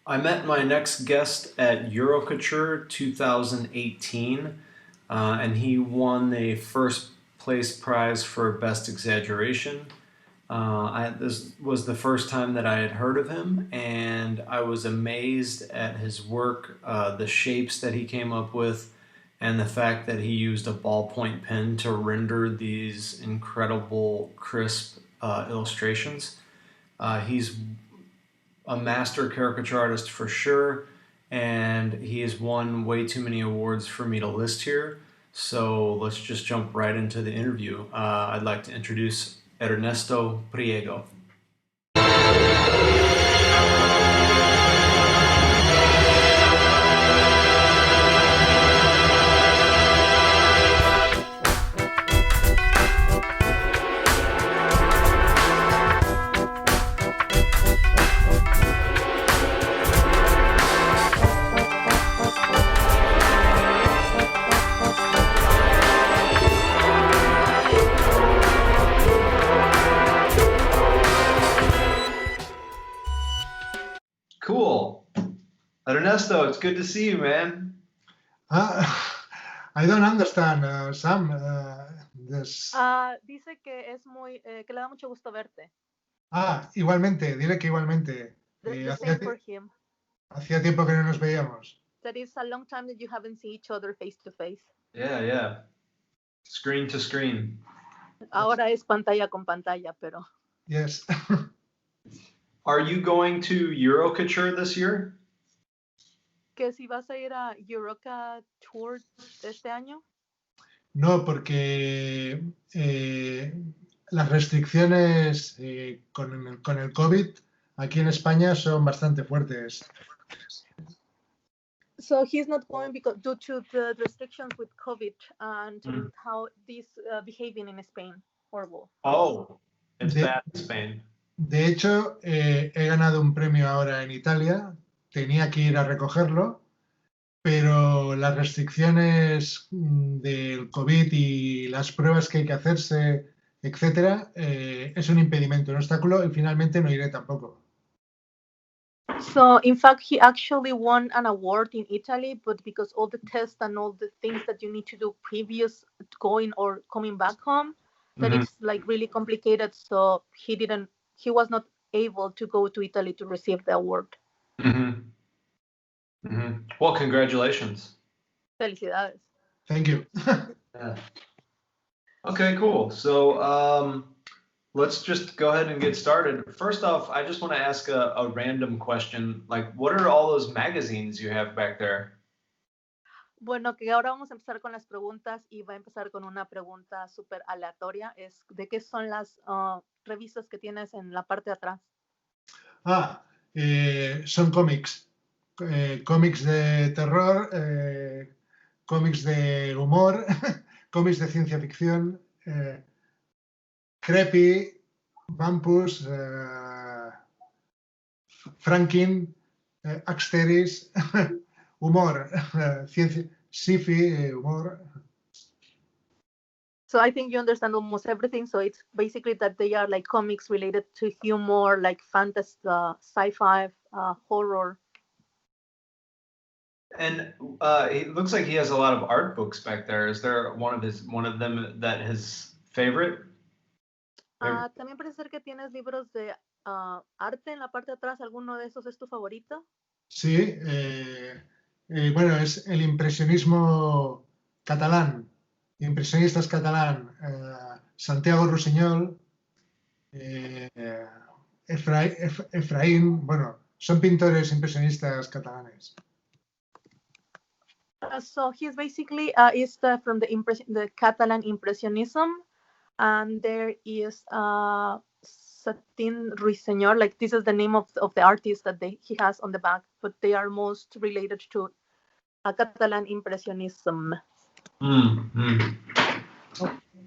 I met my next guest at Eurocature 2018, and he won the first place prize for Best Exaggeration. This was the first time that I had heard of him, and I was amazed at his work, the shapes that he came up with, and the fact that he used a ballpoint pen to render these incredible, crisp illustrations. He's a master caricature artist for sure, and he has won way too many awards for me to list here. So let's just jump right into the interview. I'd like to introduce Ernesto Priego. Cool. Ernesto, it's good to see you, man. I don't understand, Sam. Dice que es muy, que le da mucho gusto verte. Igualmente, dile que igualmente. The same for him. Hacía tiempo que no nos veíamos. That it's a long time that you haven't seen each other face to face. Yeah. Screen to screen. Ahora es pantalla con pantalla, pero. Yes. Are you going to Eurocature this year? ¿Que si vas a ir a Eurocature este año? No, porque las restricciones con el COVID aquí en España son bastante fuertes. So he's not going because due to the restrictions with COVID and how this behaving in Spain. Horrible. Oh, it's bad in Spain. De hecho, he ganado un premio ahora en Italia. Tenía que ir a recogerlo, pero las restricciones del COVID y las pruebas que hay que hacerse, etcétera, es un impedimento, un obstáculo, y finalmente no iré tampoco. So, in fact, he actually won an award in Italy, but because all the tests and all the things that you need to do previous going or coming back home, that it's like really complicated. So he was not able to go to Italy to receive the award. Well, congratulations. Felicidades. Thank you. Yeah. Okay, cool. So let's just go ahead and get started. First off, I just want to ask a random question. Like, what are all those magazines you have back there? Bueno, que ahora vamos a empezar con las preguntas y va a empezar con una pregunta súper aleatoria. Es ¿de qué son las revistas que tienes en la parte de atrás? Son cómics. Cómics de terror, cómics de humor, cómics de ciencia ficción, Creepy, Vampus, Franklin, Axteris, humor, ciencia, sci-fi, humor. So I think you understand almost everything. So it's basically that they are like comics related to humor, like fantasy, sci-fi, horror. And it looks like he has a lot of art books back there. Is there one of them that his favorite? También parece ser que tienes libros de arte en la parte de atrás. ¿Alguno de esos es tu favorito? Sí, bueno, es el impresionismo catalán, impresionistas catalán, Santiago Rusiñol, Efraín, bueno, son pintores impresionistas catalanes. So he's basically is from the Catalan Impressionism, and there is Satin Ruiseñor. Like this is the name of the artist that he has on the back, but they are most related to Catalan Impressionism.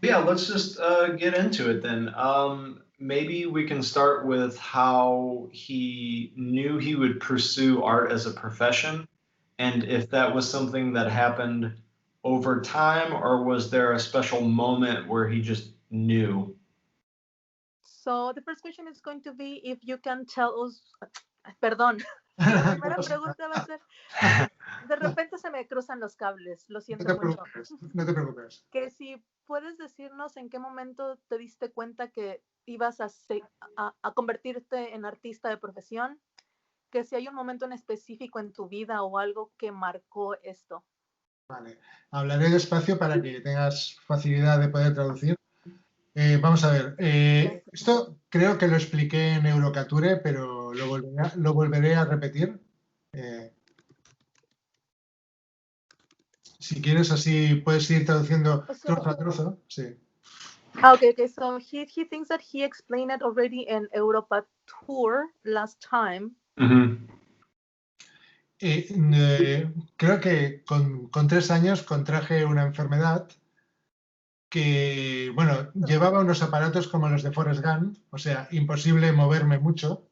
Yeah, let's just get into it then. Maybe we can start with how he knew he would pursue art as a profession, and if that was something that happened over time, or was there a special moment where he just knew? So the first question is going to be if you can tell us, perdón, La No primera pasa pregunta va a ser, de repente se me cruzan los cables, lo no siento te mucho. preocupes, no te preocupes. Que si puedes decirnos en qué momento te diste cuenta que ibas a convertirte en artista de profesión, que si hay un momento en específico en tu vida o algo que marcó esto. Vale, hablaré despacio para que tengas facilidad de poder traducir. Vamos a ver, esto creo que lo expliqué en Eurocature, pero lo volveré a repetir. Si quieres, así puedes ir traduciendo trozo a trozo. Sí. Okay. So he thinks that he explained it already in Europa tour last time. Creo que con 3 años contraje una enfermedad que, bueno, llevaba unos aparatos como los de Forrest Gump, o sea, imposible moverme mucho.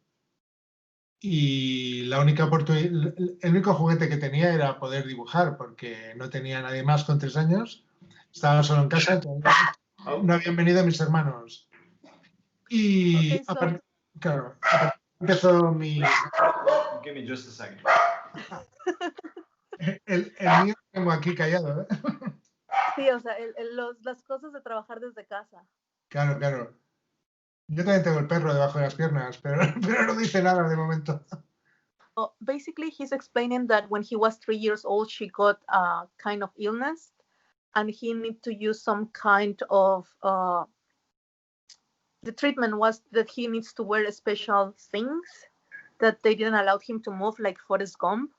Y el único juguete que tenía era poder dibujar, porque no tenía nadie más con 3 años. Estaba solo en casa, no habían venido mis hermanos. Y Okay, so claro, empezó mi... Give me just a second. El mío lo tengo aquí callado, ¿eh? sí, o sea, las cosas de trabajar desde casa. Claro, claro. Yo también tengo el perro debajo de las piernas, pero no dice nada de momento. Basically, he's explaining that when he was 3 years old, she got a kind of illness, and he need to use some kind of the treatment was that he needs to wear special things that they didn't allow him to move, like Forrest Gump.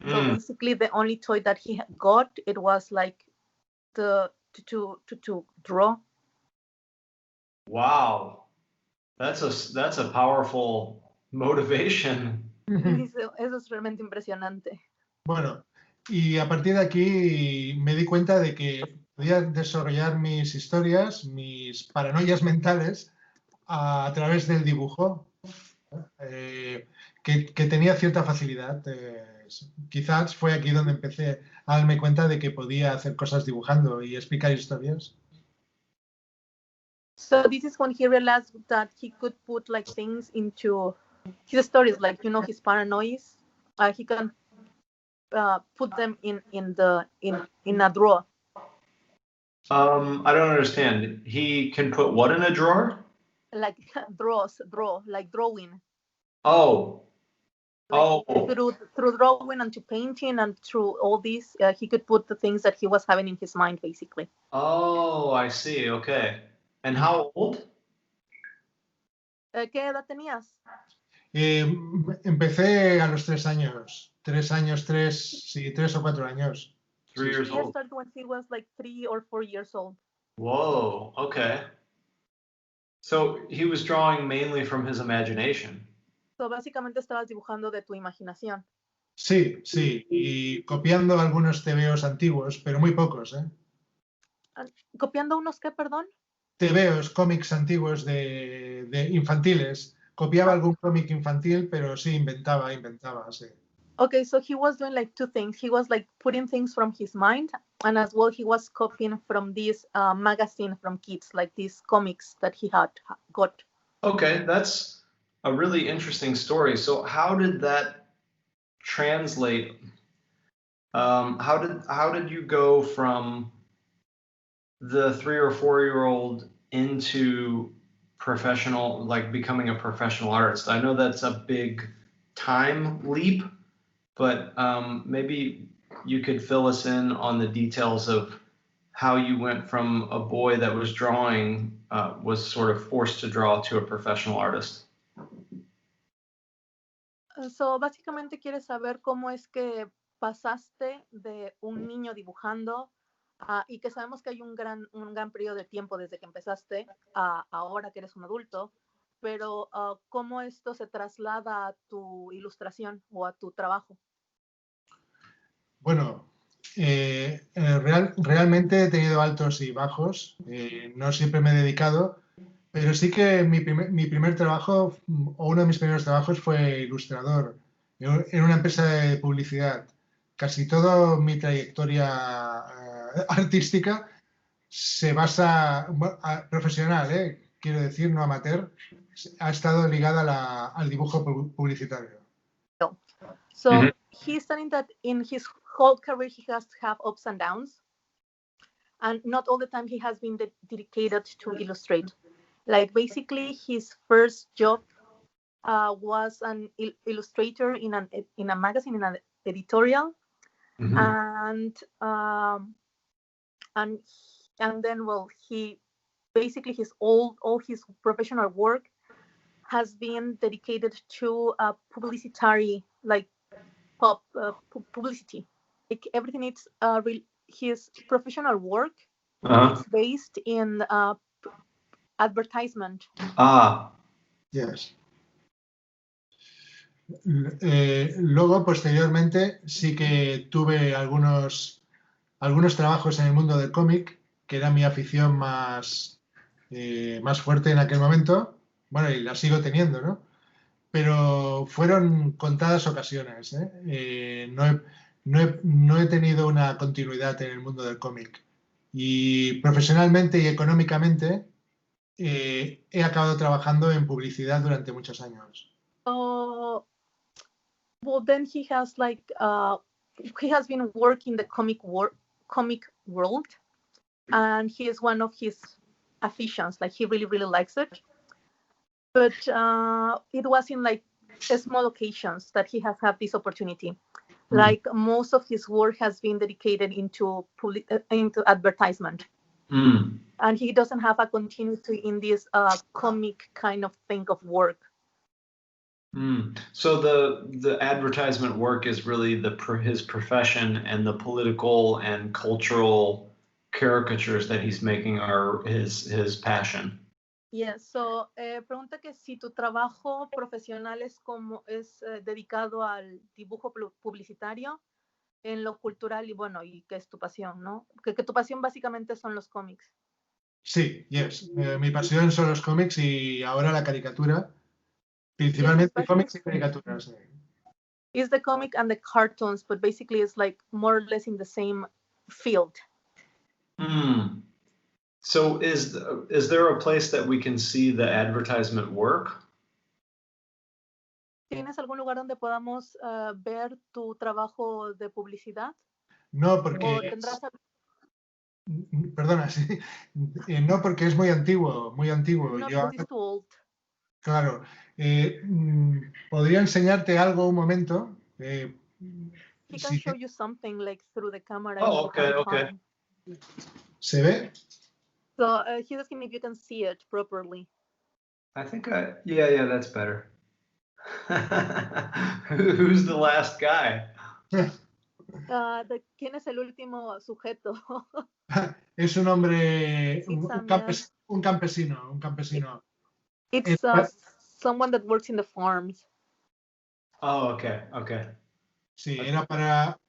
So basically, the only toy that he got, it was like to draw. Wow, that's a powerful motivation. Eso es realmente impresionante. Bueno, y a partir de aquí me di cuenta de que podía desarrollar mis historias, mis paranoias mentales a través del dibujo, que tenía cierta facilidad. Quizás fue aquí donde empecé a darme cuenta de que podía hacer cosas dibujando y explicar historias. So this is when he realized that he could put like things into his stories, like his paranoias. He can put them in a drawer. I don't understand. He can put what in a drawer? Like like drawing. Oh. Like through drawing and to painting and through all this, he could put the things that he was having in his mind, basically. Oh, I see. Okay. And how old? ¿Qué edad tenías? Empecé a los 3 años. 3 o 4 años. 3 years He old. started when he was like 3 or 4 years old. Whoa, okay. So he was drawing mainly from his imagination. So básicamente estabas dibujando de tu imaginación. Sí, y copiando algunos tebeos antiguos, pero muy pocos, ¿eh? ¿Copiando unos qué, perdón? Tebeos, cómics antiguos de infantiles. Copiaba algún cómic infantil, pero sí inventaba, sí. Okay, so he was doing like 2 things. He was like putting things from his mind, and as well he was copying from this magazine from kids, like these comics that he had got. Okay, that's a really interesting story. So how did that translate? How did you go from the 3 or 4-year-old into professional, like becoming a professional artist? I know that's a big time leap, but maybe you could fill us in on the details of how you went from a boy that was drawing, was sort of forced to draw, to a professional artist. So básicamente quieres saber cómo es que pasaste de un niño dibujando y que sabemos que hay un gran periodo de tiempo desde que empezaste a ahora que eres un adulto, pero cómo esto se traslada a tu ilustración o a tu trabajo. Bueno, realmente he tenido altos y bajos, no siempre me he dedicado, pero sí que mi primer trabajo, o uno de mis primeros trabajos, fue ilustrador en una empresa de publicidad. Casi toda mi trayectoria artística se basa, profesional, quiero decir, no amateur, ha estado ligada al dibujo publicitario. So he's saying that in his whole career, he has to have ups and downs. And not all the time he has been dedicated to illustrate. Like basically his first job was an illustrator in a magazine, in an editorial. And then, well, he basically all his professional work has been dedicated to publicity, like publicity. Like everything, it's his professional work. It's based in advertisement. Yes. Luego, posteriormente, sí que tuve algunos trabajos en el mundo del cómic, que era mi afición más fuerte en aquel momento. Bueno, y la sigo teniendo, ¿no? Pero fueron contadas ocasiones, ¿eh? No he tenido una continuidad en el mundo del cómic. Y profesionalmente y económicamente he acabado trabajando en publicidad durante muchos años. Well, then he has he has been working in the comic world, and he is one of his aficionados. Like he really, really likes it. But it was in like small occasions that he has had this opportunity. Like most of his work has been dedicated into advertisement. And he doesn't have a continuity in this comic kind of thing of work. So the advertisement work is really his profession, and the political and cultural caricatures that he's making are his passion. Yes, so pregunta que si tu trabajo profesional es dedicado al dibujo publicitario en lo cultural y bueno, y que es tu pasión, ¿no? Que tu pasión básicamente son los cómics. Sí, yes. Mi pasión son los cómics y ahora la caricatura. Principalmente cómics y caricaturas. It's the comic and the cartoons, but basically it's like more or less in the same field. So is there a place that we can see the advertisement work? ¿Tienes algún lugar donde podamos ver tu trabajo de publicidad? No, porque... Perdona, sí. No, porque es muy antiguo, muy antiguo. No, Yo, because it's too old. Claro. Podría enseñarte algo un momento. He can show you something like through the camera. Oh, okay. ¿Se ve? So he's asking if you can see it properly. I think yeah, that's better. Who's the last guy? ¿Quién es el último sujeto? Es un hombre, un campesino. It's someone that works in the farms. Oh, okay. Sí, era para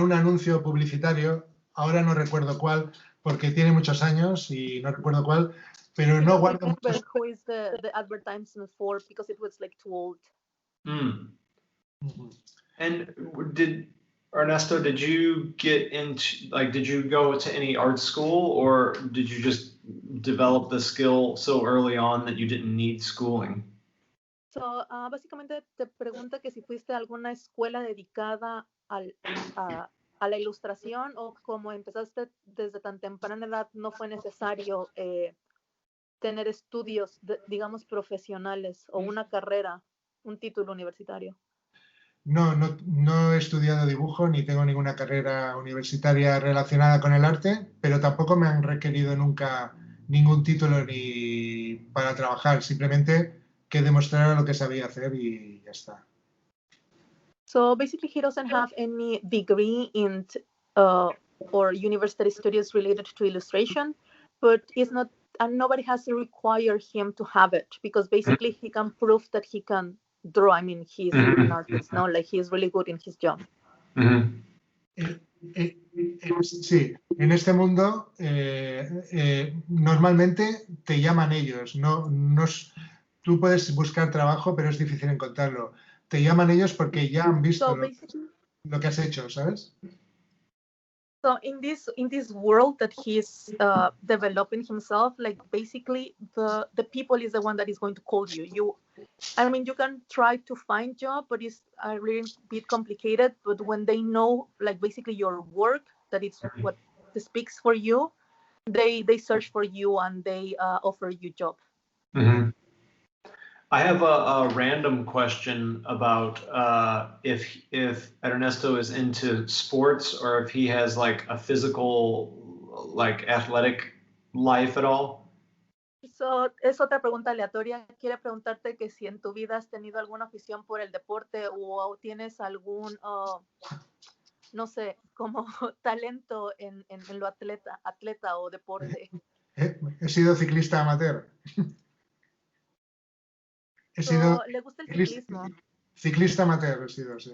un anuncio publicitario. Ahora no recuerdo cuál, porque tiene muchos años y no recuerdo cuál, pero no guardo muchos... Who is the advertisement for, because it was like too old. And Ernesto, did you get into, did you go to any art school, or did you just develop the skill so early on that you didn't need schooling? So, básicamente te pregunta que si fuiste a alguna escuela dedicada a la ilustración, o como empezaste desde tan temprana edad, no fue necesario tener estudios, digamos, profesionales o una carrera, un título universitario. No he estudiado dibujo ni tengo ninguna carrera universitaria relacionada con el arte, pero tampoco me han requerido nunca ningún título ni para trabajar, simplemente que demostrara lo que sabía hacer y ya está. So basically he doesn't have any degree in or university studies related to illustration, but it's not, and nobody has to require him to have it, because basically he can prove that he can draw. I mean, he's an artist, no? Like he's really good in his job. Sí, en este mundo normalmente te llaman ellos. Tú puedes buscar trabajo, pero es difícil encontrarlo. Te llaman ellos porque ya han visto lo que has hecho, ¿sabes? So in this world that he's developing himself, like basically the people is the one that is going to call you. I mean, you can try to find job, but it's a little bit complicated. But when they know, like basically your work, that it's what speaks for you, they search for you and they offer you job. Mm-hmm. I have a random question about if Ernesto is into sports or if he has like a physical, like athletic life at all. So, es otra pregunta aleatoria. Quiere preguntarte que si en tu vida has tenido alguna afición por el deporte o tienes algún, no sé, como talento en lo atleta o deporte. He sido ciclista amateur. ¿Le gusta el ciclismo? Ciclista amateur he sido, sí.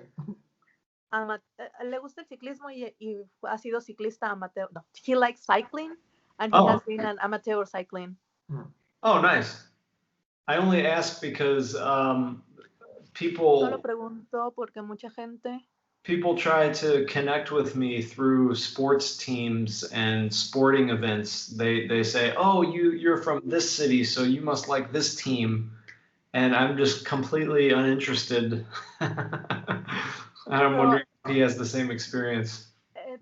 Le gusta el ciclismo y ha sido ciclista amateur. No, he likes cycling and he has been an amateur cycling. Oh, nice. I only ask because people. Solo pregunto porque mucha gente. People try to connect with me through sports teams and sporting events. They say, "Oh, you're from this city, so you must like this team," and I'm just completely uninterested. And I'm wondering if he has the same experience.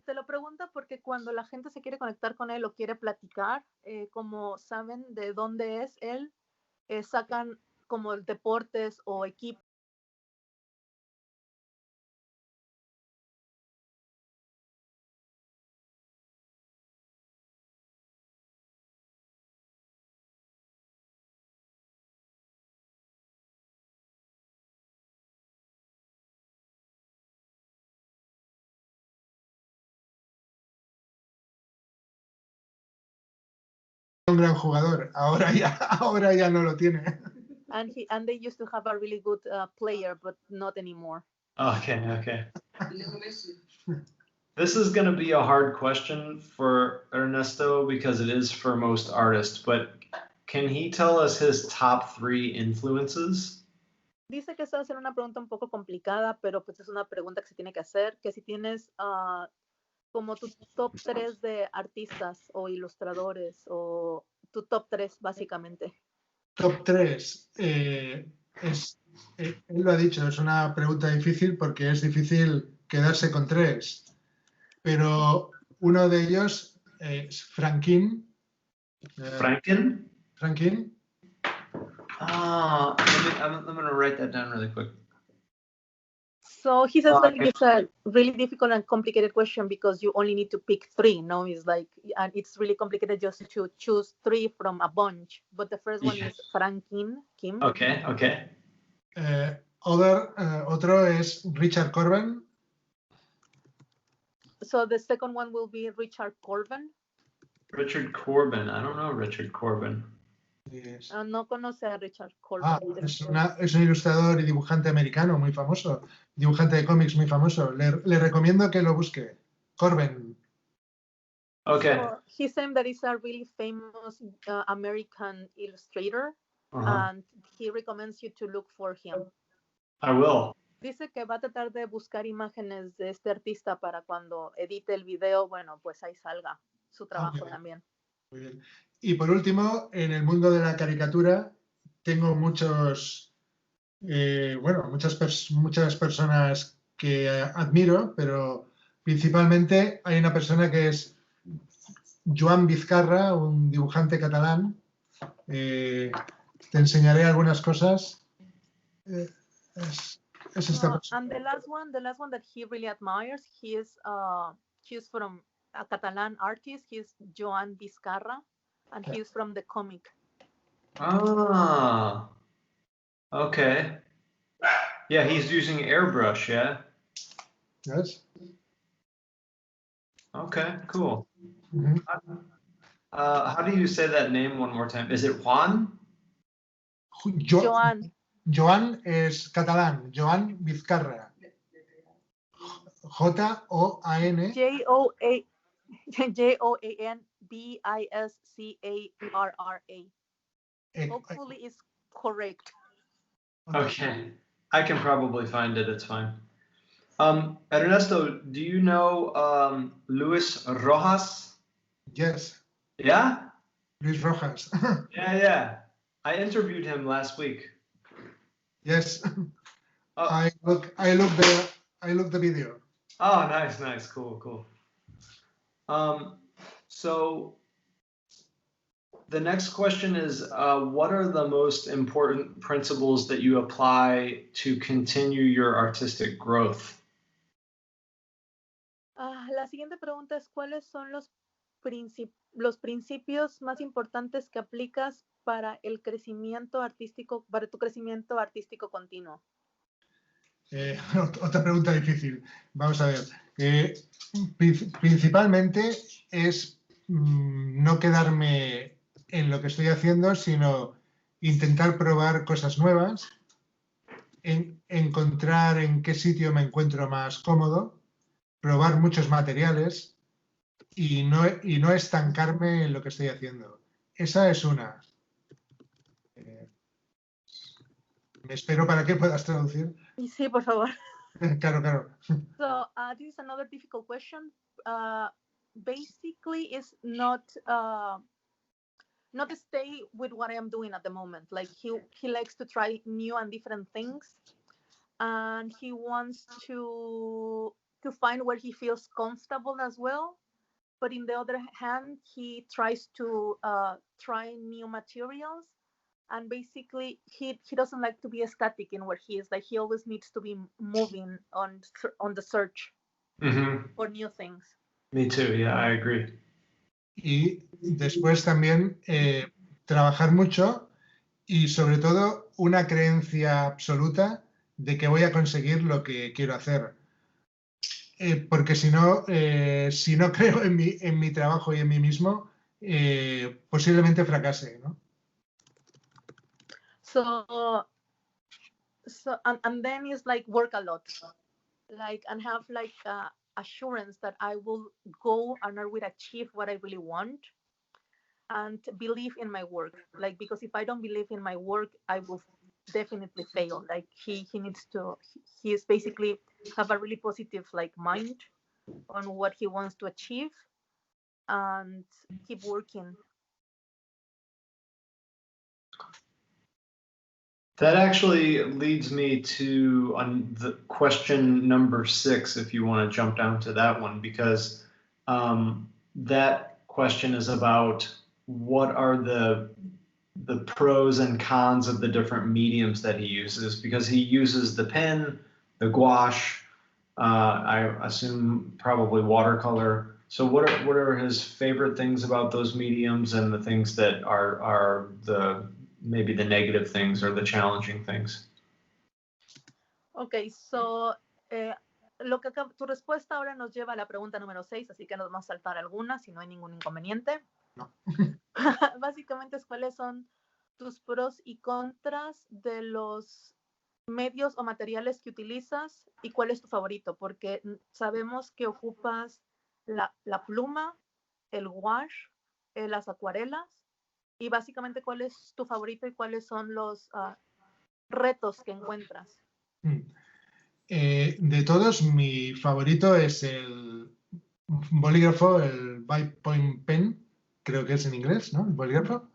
Te lo pregunto porque cuando la gente se quiere conectar con él o quiere platicar, como saben de dónde es él, sacan como deportes o equipos. Un gran jugador, ahora ya no lo tiene. And they used to have a really good player, but not anymore. Okay. This is going to be a hard question for Ernesto because it is for most artists, but can he tell us his top 3 influences? Dice que esta va a ser una pregunta un poco complicada, pero pues es una pregunta que se tiene que hacer, que si tienes como tu top 3 de artistas o ilustradores o tu top 3 básicamente. Top 3. Él lo ha dicho, es una pregunta difícil porque es difícil quedarse con 3. Pero uno de ellos es Franquin. Franken? Franquin. I'm going to write that down really quick. So he says that it's a really difficult and complicated question because you only need to pick 3. No, it's like, and it's really complicated just to choose 3 from a bunch. But the first one is Franklin Kim. Okay. Otro es Richard Corbin. So the second one will be Richard Corbin. Richard Corbin. I don't know Richard Corbin. Yes. No conoce a Richard Corbin. Es un ilustrador y dibujante americano muy famoso, dibujante de cómics muy famoso. Le recomiendo que lo busque. Corbin. Okay. So he's saying that he's a really famous American illustrator, and he recommends you to look for him. I will. Dice que va a tratar de buscar imágenes de este artista para cuando edite el video, bueno, pues ahí salga su trabajo también. Muy bien. Y por último, en el mundo de la caricatura tengo muchas personas que admiro, pero principalmente hay una persona que es Joan Vizcarra, un dibujante catalán. Te enseñaré algunas cosas. Es esta persona. And the last one that he really admires, he's from a Catalan artist. He's Joan Vizcarra, and he's from the comic. Okay. Yeah, he's using airbrush, yeah? Yes. Okay, cool. How do you say that name one more time? Is it Juan? Joan. Joan es catalán. Joan Vizcarra. Joan. Joan Vizcarra. Hopefully it's correct. Okay. I can probably find it. It's fine. Ernesto, do you know Luis Rojas? Yes, Yeah? Luis Rojas. Yeah. I interviewed him last week. Yes, Oh, I look the video. oh, nice, cool. So the next question is, what are the most important principles that you apply to continue your artistic growth? La siguiente pregunta es, ¿cuáles son los principios más importantes que aplicas para el crecimiento artístico, para tu crecimiento artístico continuo? Otra pregunta difícil. Vamos a ver. Principalmente es no quedarme en lo que estoy haciendo, sino intentar probar cosas nuevas, encontrar en qué sitio me encuentro más cómodo, probar muchos materiales y no estancarme en lo que estoy haciendo. Esa es una. Me espero para que puedas traducir. Sí, por favor. Claro. So this is another difficult question. Basically, it's not to stay with what I am doing at the moment. Like he likes to try new and different things, and he wants to find where he feels comfortable as well. But in the other hand, he tries to try new materials, and basically he doesn't like to be static in where he is. Like he always needs to be moving on the search for new things. Me too, yeah, I agree. Y después también trabajar mucho y sobre todo una creencia absoluta de que voy a conseguir lo que quiero hacer. Porque si no creo en mi trabajo y en mí mismo, posiblemente fracase, ¿no? So and then it's like work a lot, like, and have like assurance that I will go and I will achieve what I really want, and believe in my work. Like, because if I don't believe in my work, I will definitely fail. Like he needs to, he is basically have a really positive like mind on what he wants to achieve and keep working. That actually leads me to the question number 6, if you want to jump down to that one, because that question is about what are the pros and cons of the different mediums that he uses, because he uses the pen, the gouache, I assume probably watercolor. So what are his favorite things about those mediums, and the things that are maybe the negative things or the challenging things? Okay, so tu respuesta ahora nos lleva a la pregunta número 6, así que nos vamos a saltar algunas si no hay ningún inconveniente. No. Básicamente es cuáles son tus pros y contras de los medios o materiales que utilizas y cuál es tu favorito, porque sabemos que ocupas la pluma, el gouache, las acuarelas, y básicamente cuál es tu favorito y cuáles son los retos que encuentras. De todos, mi favorito es el bolígrafo, el ballpoint pen, creo que es en inglés, ¿no? El bolígrafo.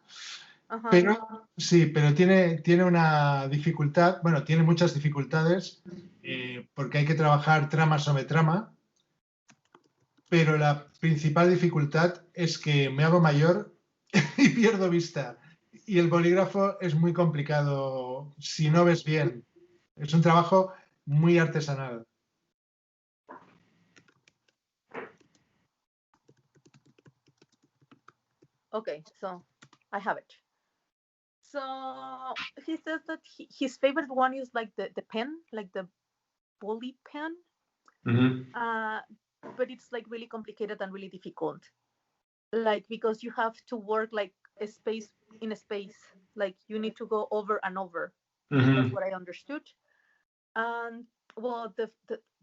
Ajá. Pero sí, pero tiene una dificultad, bueno, tiene muchas dificultades porque hay que trabajar trama sobre trama, pero la principal dificultad es que me hago mayor y pierdo vista. Y el bolígrafo es muy complicado si no ves bien. Es un trabajo muy artesanal. Okay, so I have it. So he says that his favorite one is like the pen, like the bully pen. But it's like really complicated and really difficult. Like, because you have to work like a space in a space. Like you need to go over and over. That's what I understood. And well,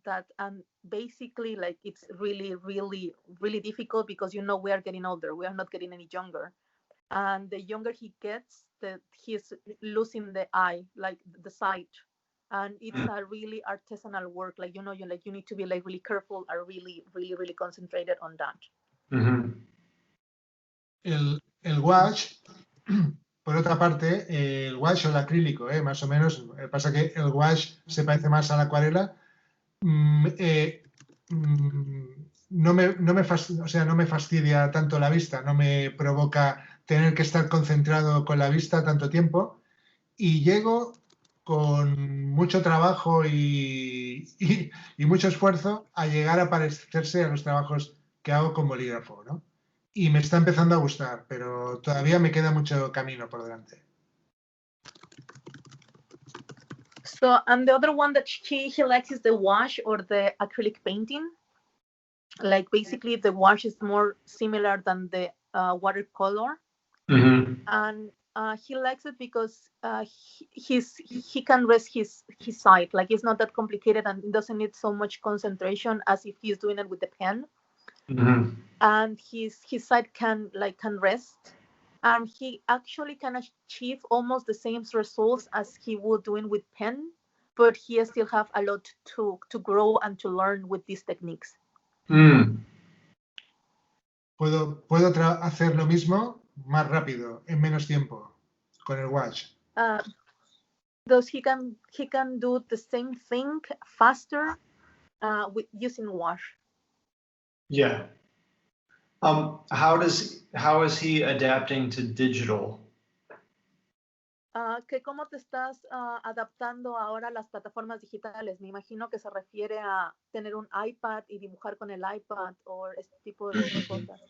that and basically like it's really, really, really difficult because we are getting older. We are not getting any younger. And the younger he gets, he's losing the eye, like the sight. and it's a really artisanal work. Like you need to be like really careful or really concentrated on that. Mm-hmm. El wash, por otra parte, el wash o el acrílico, más o menos, pasa que el wash se parece más a la acuarela. No me fastidia tanto la vista, no me provoca tener que estar concentrado con la vista tanto tiempo, y llego con mucho trabajo y mucho esfuerzo a llegar a parecerse a los trabajos que hago con bolígrafo, ¿no? Y me está empezando a gustar, pero todavía me queda mucho camino por delante. So, and the other one that he likes is the wash or the acrylic painting. Like basically the wash is more similar than the watercolor. Mm-hmm. And he likes it because he can rest his sight. Like it's not that complicated and it doesn't need so much concentration as if he's doing it with the pen. Mm-hmm. And his sight can rest, and he actually can achieve almost the same results as he would doing with pen, but he still have a lot to grow and to learn with these techniques. Puedo hacer lo mismo más rápido, en menos tiempo, con el wash. Thus he can do the same thing faster with using wash. Yeah. How is he adapting to digital? Que cómo te estás adaptando ahora a las plataformas digitales. Me imagino que se refiere a tener un iPad y dibujar con el iPad o este tipo de cosas.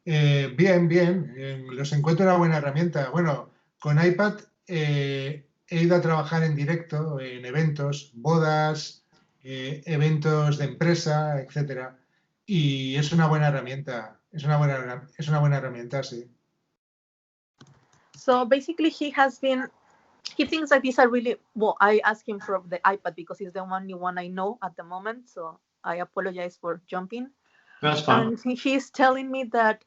Bien. Los encuentro una buena herramienta. Bueno, con iPad he ido a trabajar en directo en eventos, bodas, eventos de empresa, etcétera. Y es una buena herramienta. Es una buena herramienta, sí. So basically he thinks that these are really, well, I asked him for the iPad because he's the only one I know at the moment, so I apologize for jumping. That's fine. And he's telling me that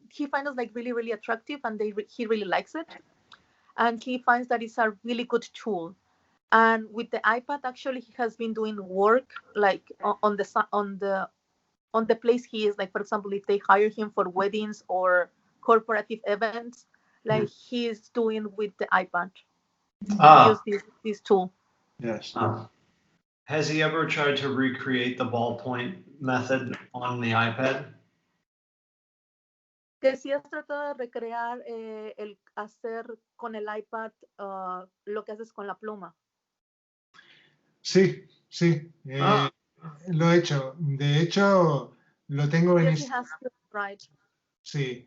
he finds it like really attractive, and he really likes it, and he finds that it's a really good tool. And with the iPad, actually, he has been doing work like on the place he is. Like, for example, if they hire him for weddings or corporative events, like he's doing with the iPad. Use this tool. Yes. Has he ever tried to recreate the ballpoint method on the iPad? Que si has tratado de recrear el hacer con el iPad lo que haces con la pluma. Sí. Lo he hecho. De hecho, lo tengo en Instagram. Right. Sí.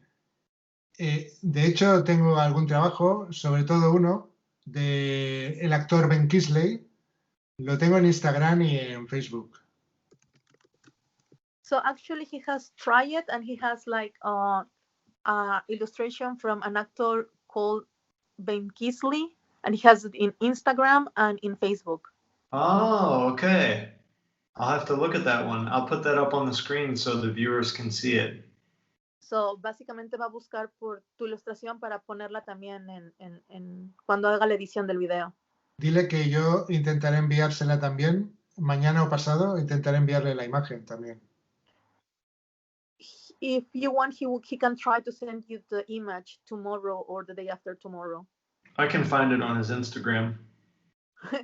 De hecho, tengo algún trabajo, sobre todo uno, de el actor Ben Kingsley. Lo tengo en Instagram y en Facebook. So actually he has tried it, and he has like illustration from an actor called Ben Kingsley, and he has it in Instagram and in Facebook. Oh, okay. I'll have to look at that one. I'll put that up on the screen so the viewers can see it. So, básicamente va a buscar por tu ilustración para ponerla también en cuando haga la edición del video. Dile que yo intentaré enviársela también. Mañana o pasado intentaré enviarle la imagen también. If you want, he can try to send you the image tomorrow or the day after tomorrow. I can find it on his Instagram.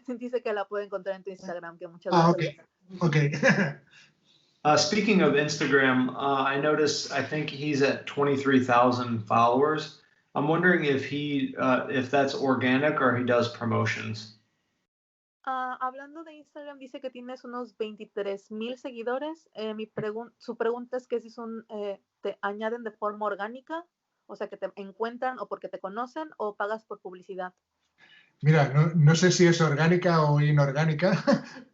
Dice que la puede encontrar en tu Instagram, que muchas gracias. Okay. Speaking of Instagram, I noticed, I think he's at 23,000 followers. I'm wondering if that's organic or he does promotions. Hablando de Instagram, dice que tienes unos 23,000 seguidores. Su pregunta es que si te añaden de forma orgánica, o sea, que te encuentran o porque te conocen, o pagas por publicidad. Mira, no sé si es orgánica o inorgánica,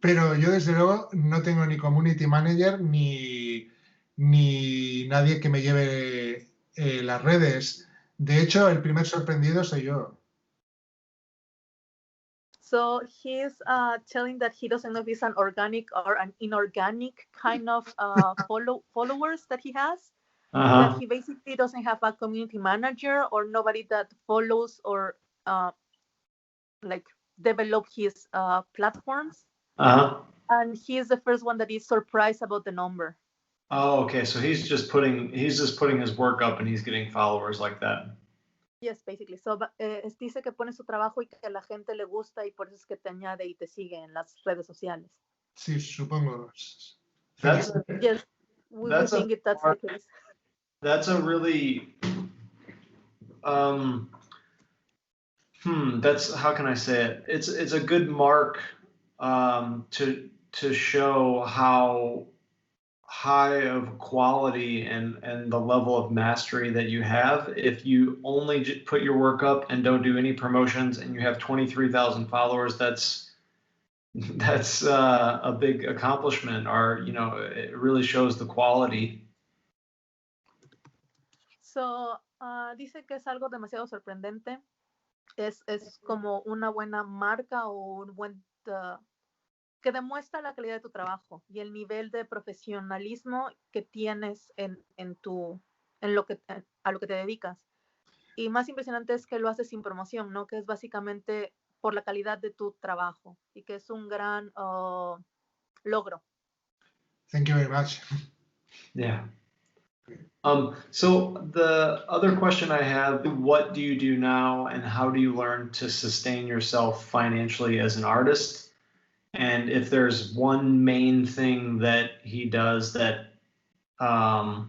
pero yo desde luego no tengo ni community manager ni nadie que me lleve las redes. De hecho, el primer sorprendido soy yo. So he's telling that he doesn't know if it's an organic or an inorganic kind of followers that he has. That he basically doesn't have a community manager or nobody that follows or like develop his platforms. Uh-huh. And he is the first one that is surprised about the number. Oh, okay. So he's just putting his work up and he's getting followers like that. Yes, basically. So dice que pone su trabajo y que a la gente le gusta y por eso es que te añade y te sigue en las redes sociales. Sí, supongo. That's Yes, we think that's the case. That's a really that's, how can I say it? It's a good mark to show how high of quality and the level of mastery that you have if you only put your work up and don't do any promotions and you have 23,000 followers. That's a big accomplishment, or it really shows the quality. So dice que es algo demasiado sorprendente. Es como una buena marca o un buen que demuestra la calidad de tu trabajo y el nivel de profesionalismo que tienes a lo que te dedicas. Y más impresionante es que lo haces sin promoción, ¿no? Que es básicamente por la calidad de tu trabajo y que es un gran logro. Thank you very much. Yeah. So the other question I have, what do you do now and how do you learn to sustain yourself financially as an artist? And if there's one main thing that he does that that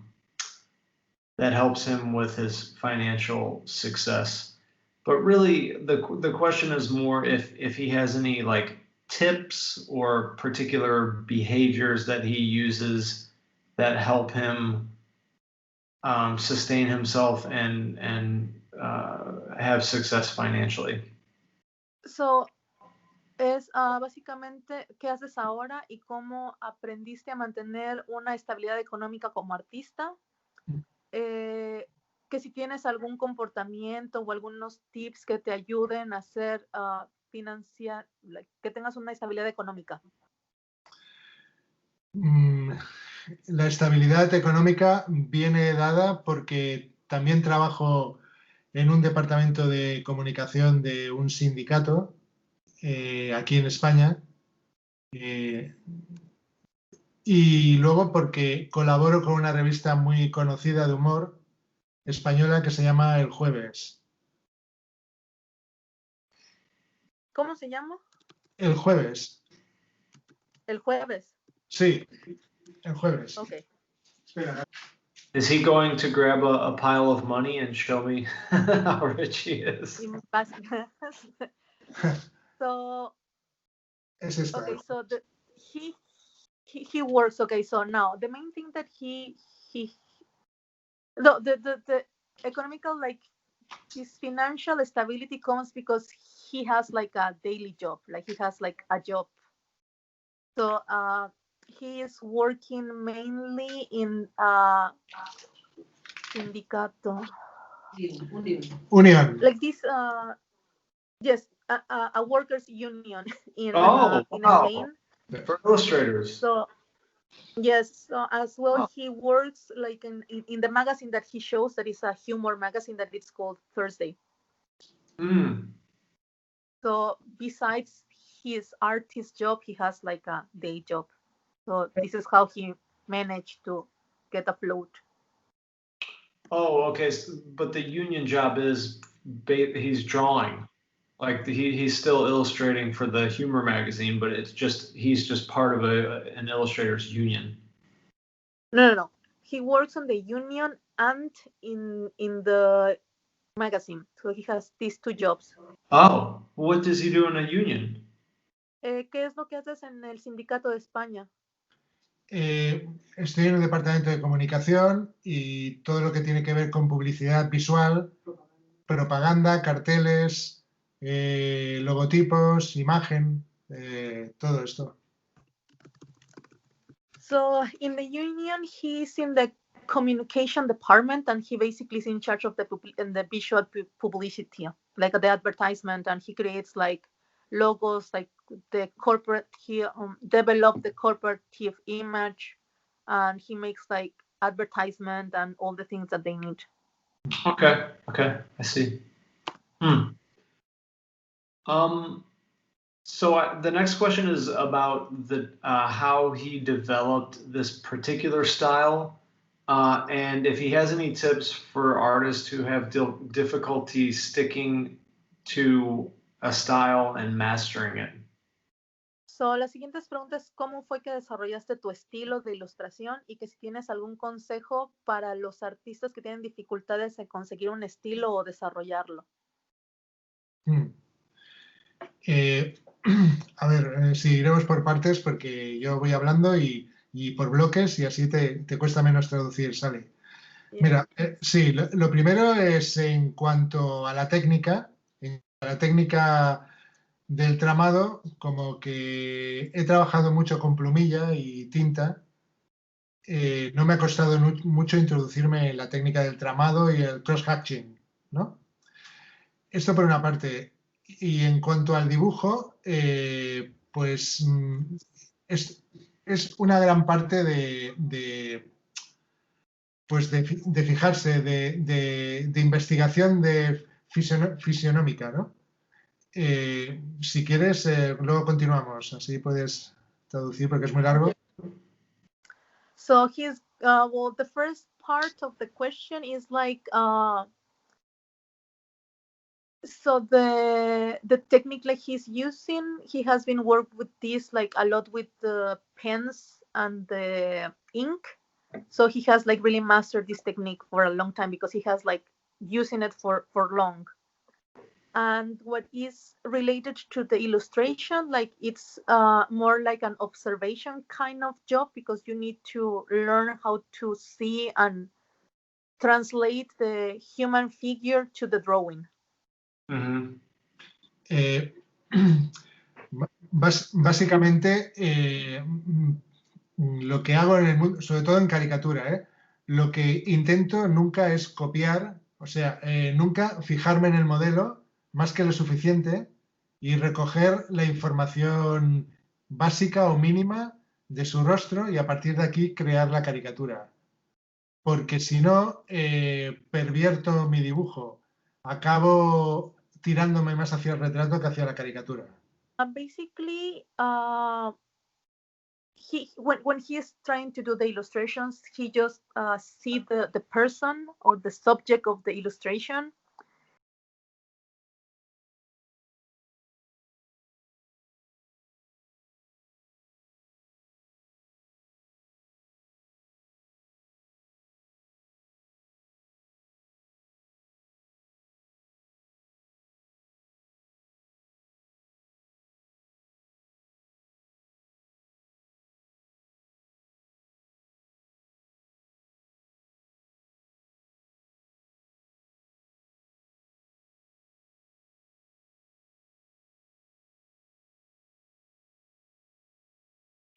helps him with his financial success. But really the question is more if he has any like tips or particular behaviors that he uses that help him sustain himself and have success financially. So, es básicamente qué haces ahora y cómo aprendiste a mantener una estabilidad económica como artista. Que si tienes algún comportamiento o algunos tips que te ayuden a hacer financiar, que tengas una estabilidad económica. La estabilidad económica viene dada porque también trabajo en un departamento de comunicación de un sindicato aquí en España y luego porque colaboro con una revista muy conocida de humor española que se llama El Jueves. ¿Cómo se llama? El Jueves. El Jueves. Sí, El Jueves. Okay. Espera. Is he going to grab a pile of money and show me how rich he is? So, es esta. Okay, so he works. Okay, so now the main thing that the economical, like his financial stability comes because he has like a daily job, like he has like a job. So he is working mainly in sindicato. Union. Like this, yes, a workers' union in Spain. For illustrators. So yes, so as well he works like in the magazine that he shows, that is a humor magazine that it's called Thursday. So besides his artist job, he has like a day job. So this is how he managed to get afloat. Oh, okay. But the union job is he's drawing, like he's still illustrating for the humor magazine, but he's just part of an illustrators union. No. He works on the union and in the magazine. So he has these two jobs. Oh, what does he do in a union? ¿Qué es lo que haces en el sindicato de España? Estoy en el departamento de comunicación y todo lo que tiene que ver con publicidad visual, propaganda, carteles, logotipos, imagen, todo esto. So in the union, he's in the communication department, and he basically is in charge of the visual publicity, like the advertisement, and he creates like logos, like the corporate. He developed the corporative image, and he makes like advertisement and all the things that they need. Okay, I see. So the next question is about the how he developed this particular style, and if he has any tips for artists who have difficulty sticking to a style and mastering it. So, la siguiente pregunta es cómo fue que desarrollaste tu estilo de ilustración y que si tienes algún consejo para los artistas que tienen dificultades en conseguir un estilo o desarrollarlo. A ver, sí, iremos por partes porque yo voy hablando y por bloques y así te cuesta menos traducir, Sally. Mira, sí, lo primero es en cuanto a la técnica, del tramado, como que he trabajado mucho con plumilla y tinta. No me ha costado mucho introducirme en la técnica del tramado y el cross-hatching, ¿no? Esto por una parte. Y en cuanto al dibujo, pues es una gran parte pues de fijarse, de investigación de fisionómica, ¿no? Si quieres, luego continuamos, así puedes traducir porque es muy largo. So he's well, the first part of the question is like so the technique like he's using, he has been worked with this like a lot with the pens and the ink. So he has like really mastered this technique for a long time because he has like using it for long. And what is related to the illustration, like it's more like an observation kind of job because you need to learn how to see and translate the human figure to the drawing. Básicamente, lo que hago en el mundo, sobre todo en caricatura, lo que intento nunca es copiar, o sea, nunca fijarme en el modelo más que lo suficiente y recoger la información básica o mínima de su rostro y a partir de aquí crear la caricatura. Porque si no, pervierto mi dibujo. Acabo tirándome más hacia el retrato que hacia la caricatura. Basically, when he is trying to do the illustrations, he just see the person or the subject of the illustration.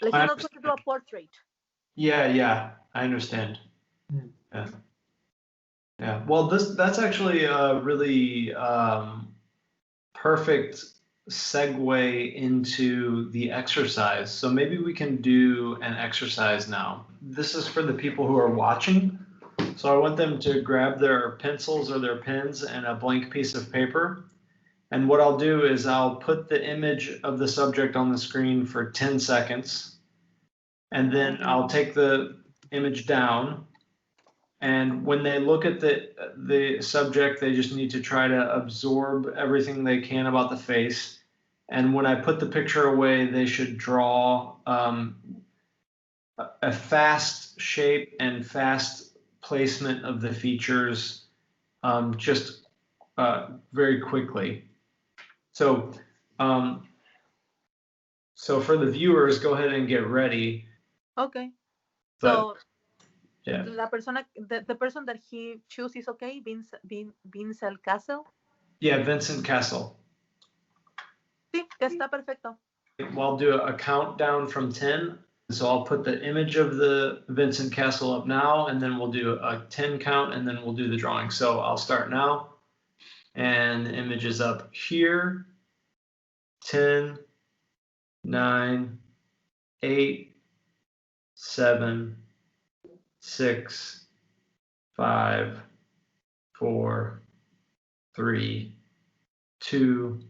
Like he's not going to do a portrait. Yeah, I understand. Yeah. Well, that's actually a really perfect segue into the exercise. So maybe we can do an exercise now. This is for the people who are watching. So I want them to grab their pencils or their pens and a blank piece of paper. And what I'll do is I'll put the image of the subject on the screen for 10 seconds. And then I'll take the image down. And when they look at the subject, they just need to try to absorb everything they can about the face. And when I put the picture away, they should draw a fast shape and fast placement of the features just very quickly. So for the viewers, go ahead and get ready. Okay. But, so yeah. The person that he chooses, okay, Vincent Castle. Yeah, Vincent Castle. Sí, está perfecto. I'll do a countdown from 10. So I'll put the image of the Vincent Castle up now, and then we'll do a 10 count, and then we'll do the drawing. So I'll start now, and the image is up here. 10, 9, 8, 7, 6, 5, 4, 3, 2,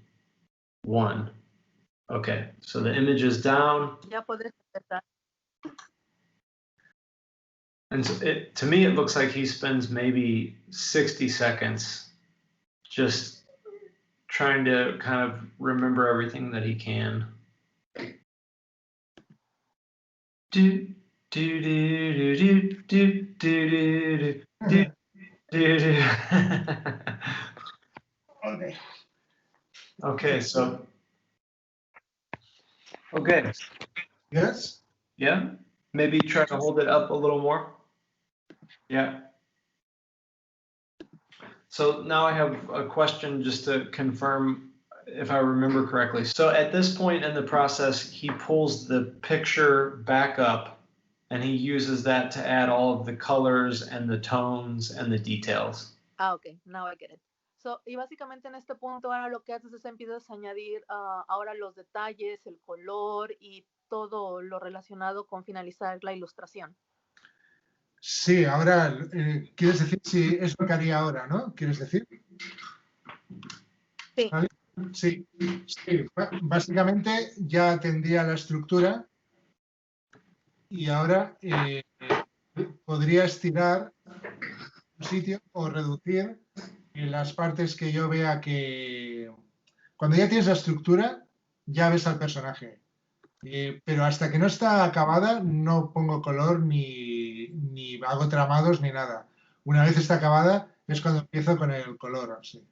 1. Okay, so the image is down. Ya podré empezar. And so to me, it looks like he spends maybe 60 seconds just trying to kind of remember everything that he can. Do, do, do, do, do, do, do, do, do, do. Okay. Okay, so, okay, Yes? yeah, maybe try to hold it up a little more. Yeah. So now I have a question just to confirm if I remember correctly. So at this point in the process, he pulls the picture back up and he uses that to add all of the colors and the tones and the details. Ok, now I get it. So, y básicamente en este punto ahora lo que haces es empiezas a añadir ahora los detalles, el color y todo lo relacionado con finalizar la ilustración. Sí, ahora, ¿quieres decir si es lo que haría ahora, no? ¿Quieres decir? Sí. ¿Vale? Sí, sí. Básicamente ya tendría la estructura y ahora podría estirar un sitio o reducir en las partes que yo vea que... Cuando ya tienes la estructura, ya ves al personaje. Pero hasta que no está acabada, no pongo color ni hago tramados ni nada. Una vez está acabada, es cuando empiezo con el color. Así.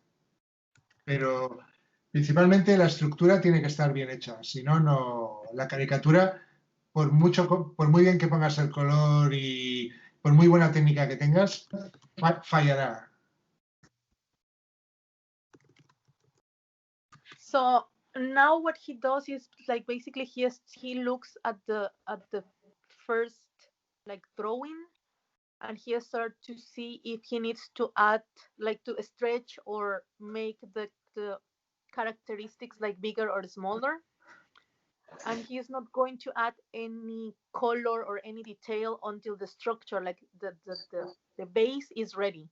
Pero principalmente la estructura tiene que estar bien hecha. Si no, no. La caricatura, por muy bien que pongas el color y por muy buena técnica que tengas, fallará. So now what he does is like basically he looks at the first like drawing and he starts to see if he needs to add like to stretch or make the characteristics like bigger or smaller, and he's not going to add any color or any detail until the structure like the base is ready,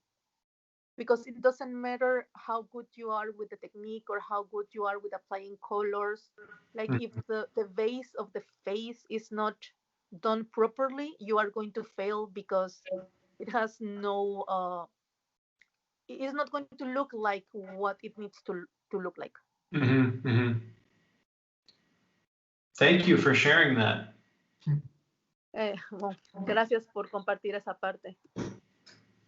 because it doesn't matter how good you are with the technique or how good you are with applying colors. Like if the base of the face is not done properly, you are going to fail because it has no it is not going to look like what it needs to look like. Mm-hmm, mm-hmm. Thank you for sharing that. Well, gracias por compartir esa parte.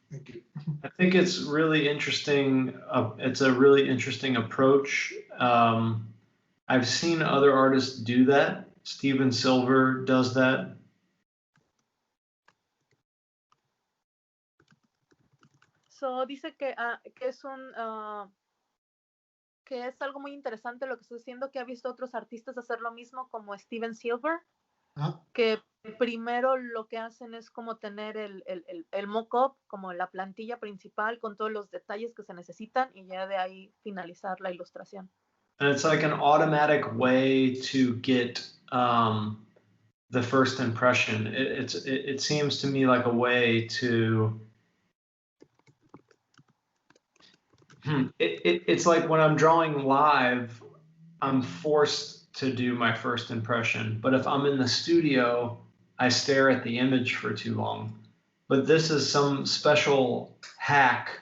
Thank you. I think it's really interesting. It's a really interesting approach. I've seen other artists do that. Steven Silver does that. So dice que es que es algo muy interesante lo que está haciendo, que ha visto otros artistas hacer lo mismo, como Steven Silver, que primero lo que hacen es como tener el mock-up, como la plantilla principal con todos los detalles que se necesitan y ya de ahí finalizar la ilustración. And it's like an automatic way to get the first impression. It seems to me like a way to... It's like when I'm drawing live, I'm forced to do my first impression. But if I'm in the studio, I stare at the image for too long. But this is some special hack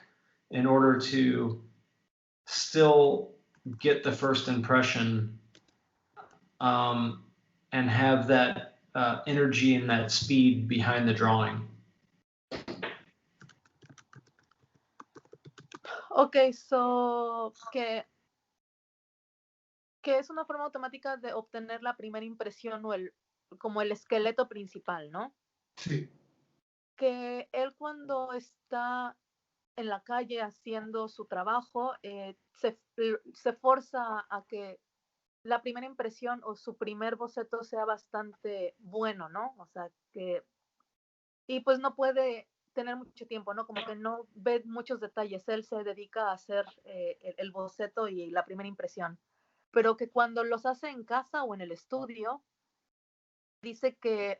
in order to still get the first impression and have that energy and that speed behind the drawing. Ok, so que es una forma automática de obtener la primera impresión o como el esqueleto principal, ¿no? Sí. Que él cuando está en la calle haciendo su trabajo, se forza a que la primera impresión o su primer boceto sea bastante bueno, ¿no? O sea, y pues no puede tener mucho tiempo, ¿no? Como que no ve muchos detalles. Él se dedica a hacer el boceto y la primera impresión. Pero que cuando los hace en casa o en el estudio, dice que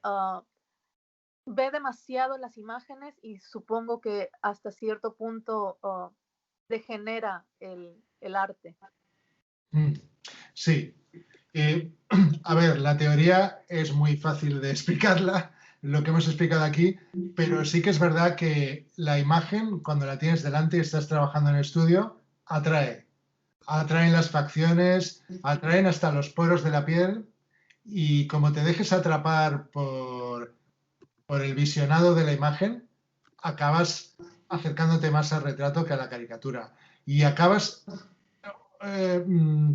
ve demasiado las imágenes y supongo que hasta cierto punto degenera el arte. Sí. A ver, la teoría es muy fácil de explicarla, lo que hemos explicado aquí, pero sí que es verdad que la imagen, cuando la tienes delante y estás trabajando en el estudio, atrae. Atraen las facciones, atraen hasta los poros de la piel y como te dejes atrapar por el visionado de la imagen, acabas acercándote más al retrato que a la caricatura. Y eh, mm,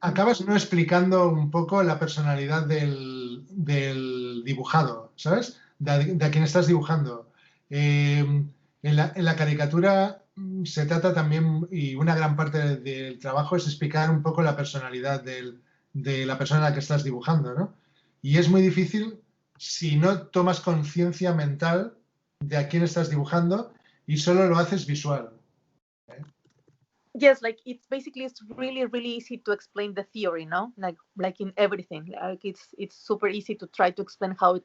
acabas no explicando un poco la personalidad del dibujado, ¿sabes? De a quién estás dibujando. En la caricatura se trata también, y una gran parte del trabajo es explicar un poco la personalidad de la persona a la que estás dibujando, ¿no? Y es muy difícil si no tomas conciencia mental de a quién estás dibujando y solo lo haces visual. Yes, like it's really easy to explain the theory, no? Like in everything, like it's super easy to try to explain how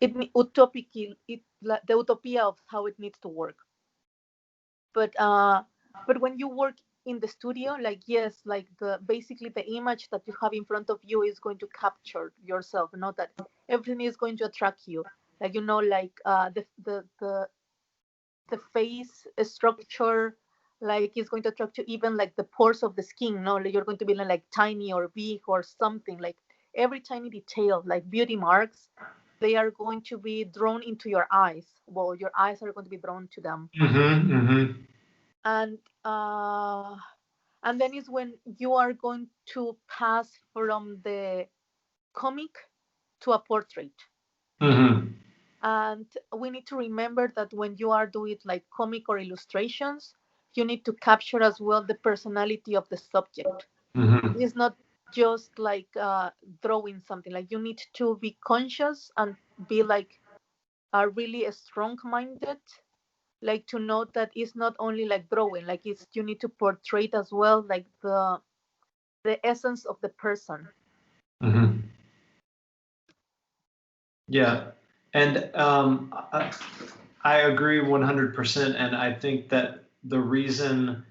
the utopia of how it needs to work. But when you work in the studio, like yes, like basically the image that you have in front of you is going to capture yourself, not that everything is going to attract you. Like like the face structure, like it's going to attract you, even like the pores of the skin, no, like you're going to be like tiny or big or something, like every tiny detail, like beauty marks, they are going to be drawn into your eyes. Well, your eyes are going to be drawn to them. And and then is when you are going to pass from the comic to a portrait. And we need to remember that when you are doing like comic or illustrations, you need to capture as well the personality of the subject. It's not just like drawing something. Like you need to be conscious and be like really strong-minded, like to know that it's not only like drawing, like you need to portray as well like the essence of the person. Yeah, and I agree 100%, and I think that the reason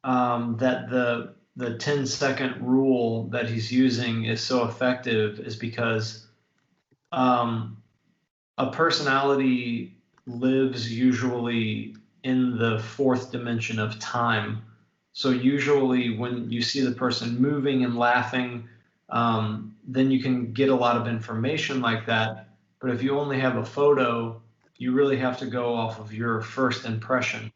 that the 10-second rule that he's using is so effective is because a personality lives usually in the fourth dimension of time. So usually when you see the person moving and laughing, then you can get a lot of information like that. But if you only have a photo, you really have to go off of your first impression,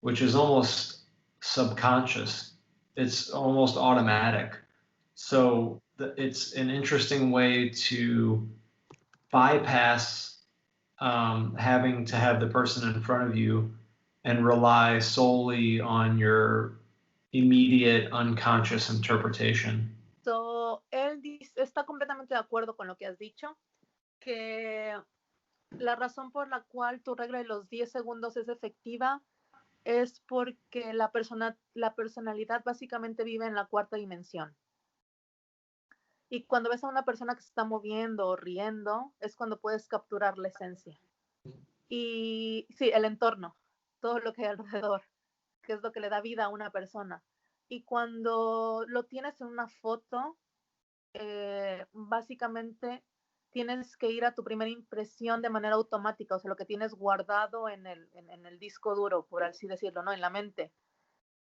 which is almost subconscious. It's almost automatic. So it's an interesting way to bypass having to have the person in front of you and rely solely on your immediate unconscious interpretation. So, él está completamente de acuerdo con lo que has dicho, que la razón por la cual tu regla de los 10 segundos es efectiva es porque la personalidad básicamente vive en la cuarta dimensión. Y cuando ves a una persona que se está moviendo o riendo, es cuando puedes capturar la esencia. Y sí, el entorno, todo lo que hay alrededor, que es lo que le da vida a una persona. Y cuando lo tienes en una foto, básicamente tienes que ir a tu primera impresión de manera automática, o sea, lo que tienes guardado en el disco duro, por así decirlo, ¿no? En la mente.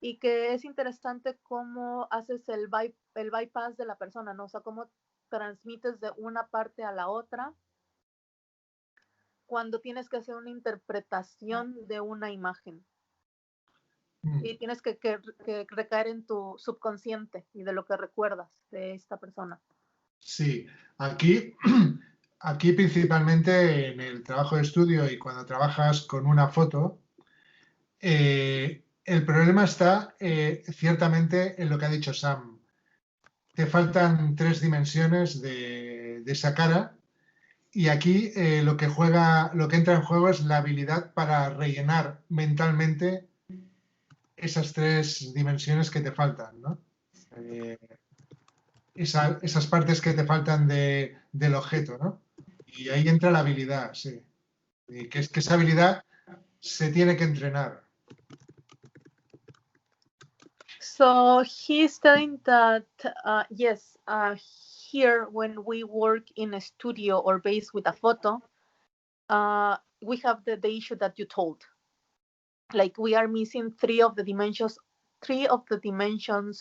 Y que es interesante cómo haces el bypass de la persona, ¿no? O sea, cómo transmites de una parte a la otra cuando tienes que hacer una interpretación de una imagen. Y tienes que recaer en tu subconsciente y de lo que recuerdas de esta persona. Sí, aquí principalmente en el trabajo de estudio y cuando trabajas con una foto, el problema está ciertamente en lo que ha dicho Sam. Te faltan 3 dimensiones de esa cara y aquí lo que entra en juego es la habilidad para rellenar mentalmente esas 3 dimensiones que te faltan, ¿no? Esas partes que te faltan del objeto, ¿no? Y ahí entra la habilidad, sí. Y que esa habilidad se tiene que entrenar. So he's telling that yes, here when we work in a studio or base with a photo, we have the issue that you told. Like we are missing three of the dimensions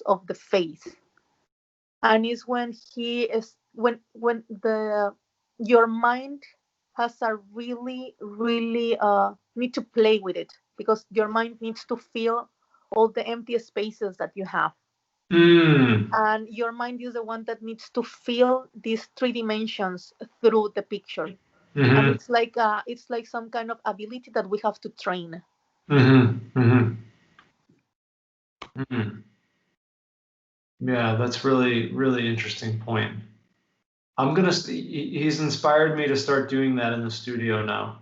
of the face, and it's when he is when the your mind has a really need to play with it, because your mind needs to fill all the empty spaces that you have, and your mind is the one that needs to fill these three dimensions through the picture. And it's like some kind of ability that we have to train. Yeah, that's really interesting point. He's inspired me to start doing that in the studio now.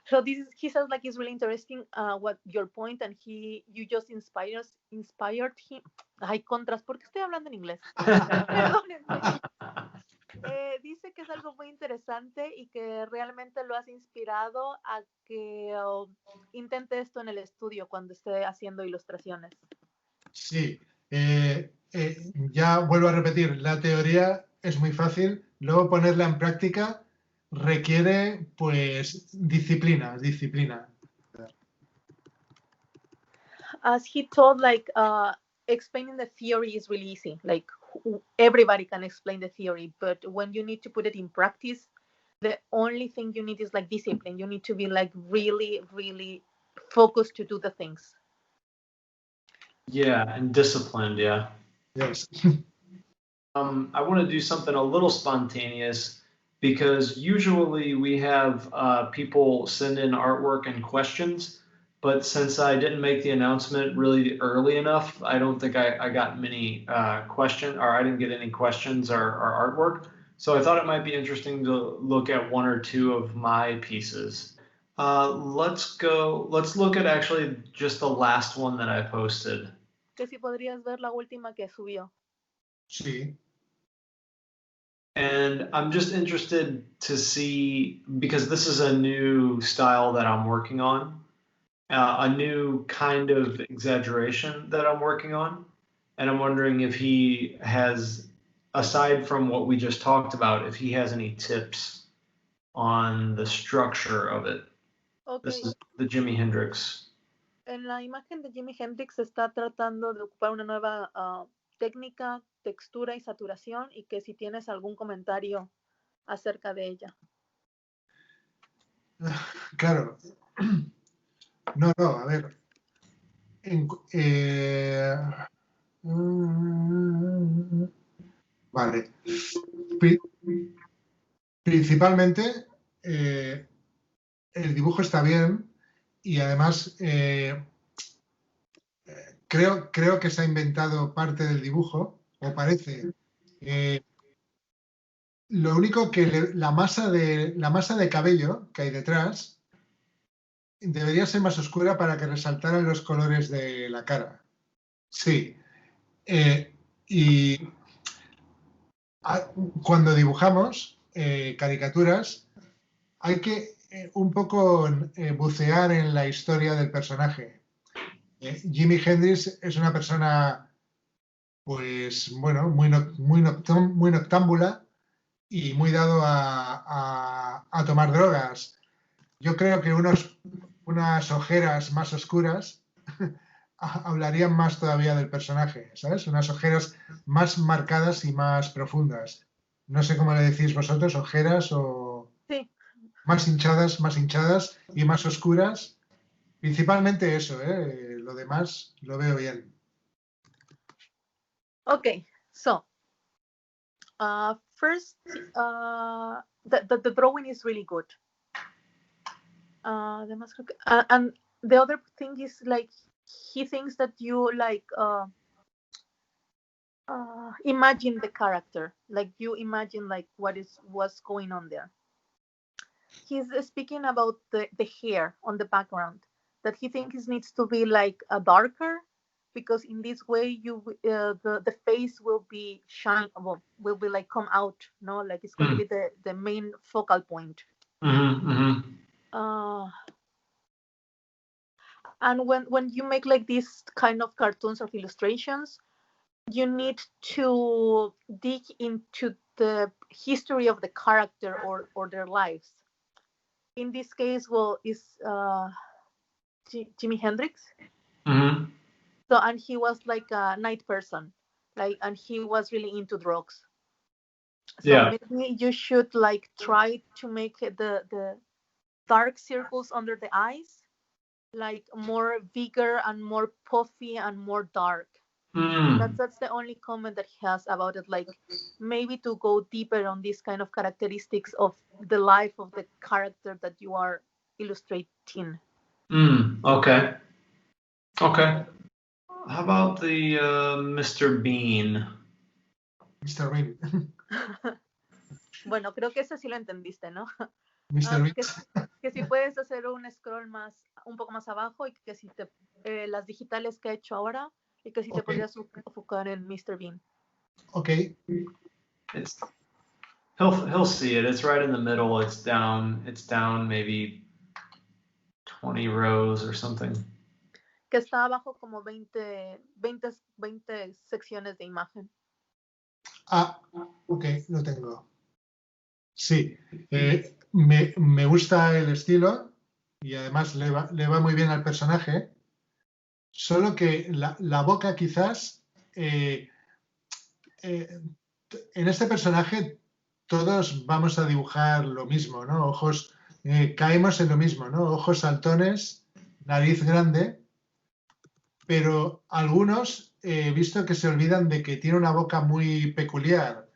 So he says like it's really interesting what your point, and you just inspired him. Hay contras, ¿por qué estoy hablando en inglés? Perdónenme. Dice que es algo muy interesante y que realmente lo has inspirado a que intente esto en el estudio cuando esté haciendo ilustraciones. Sí, ya vuelvo a repetir, la teoría es muy fácil, luego ponerla en práctica requiere pues disciplina. As he told, like explaining the theory is really easy. Like everybody can explain the theory, but when you need to put it in practice, the only thing you need is like discipline. You need to be like really focused to do the things. Yeah, and disciplined. Yeah. Yes. I want to do something a little spontaneous, because usually we have people send in artwork and questions, but since I didn't make the announcement really early enough, I don't think I got many questions, or I didn't get any questions or artwork. So I thought it might be interesting to look at one or two of my pieces. Let's look at actually just the last one that I posted. Que si podrías ver la última que subió. Sí. And I'm just interested to see, because this is a new style that I'm working on, a new kind of exaggeration that I'm working on. And I'm wondering if he has, aside from what we just talked about, if he has any tips on the structure of it. Okay. This is the Jimi Hendrix. En la imagen de Jimi Hendrix está tratando de ocupar una nueva técnica, textura y saturación, y que si tienes algún comentario acerca de ella. Claro. No, a ver. Vale. Principalmente, el dibujo está bien y además creo que se ha inventado parte del dibujo, o parece. Lo único que la masa de cabello que hay detrás debería ser más oscura para que resaltaran los colores de la cara. Sí. Y cuando dibujamos caricaturas, hay que un poco bucear en la historia del personaje. Jimi Hendrix es una persona, pues bueno, muy noctámbula y muy dado a tomar drogas. Yo creo que unas ojeras más oscuras hablarían más todavía del personaje, ¿sabes? Unas ojeras más marcadas y más profundas. No sé cómo le decís vosotros, ojeras o... Sí. Más hinchadas y más oscuras. Principalmente eso, lo demás lo veo bien. Okay, so first, the drawing is really good. And the other thing is like he thinks that you like imagine the character, like you imagine like what's going on there. He's speaking about the hair on the background, that he thinks needs to be like a darker, because in this way you the face will be will be like come out, no, like it's going to be the main focal point. And And when you make like these kind of cartoons or illustrations, you need to dig into the history of the character or their lives. In this case, well, is Jimi Hendrix. Mm-hmm. So, and he was like a night person, like, and he was really into drugs. So Yeah. maybe you should like try to make the dark circles under the eyes like more bigger and more puffy and more dark. Mm. That's the only comment that he has about it. Like maybe to go deeper on these kind of characteristics of the life of the character that you are illustrating. Okay. Okay. How about the Mr. Bean? Mr. Bean. Bueno, creo que ese sí lo entendiste, ¿no? Mr. Bean. Que si puedes hacer un scroll un poco más abajo y que si te las digitales que he hecho ahora y que si te podrías enfocar en Mr. Bean. Okay. He'll see it. It's right in the middle. It's down maybe 20 rows or something. Que está abajo como 20 secciones de imagen. Ah, ok, lo tengo. Sí, me gusta el estilo y además le va muy bien al personaje, solo que la boca quizás, en este personaje todos vamos a dibujar lo mismo, ¿no? Ojos, caemos en lo mismo, ¿no? Ojos saltones, nariz grande, pero algunos he visto que se olvidan de que tiene una boca muy peculiar,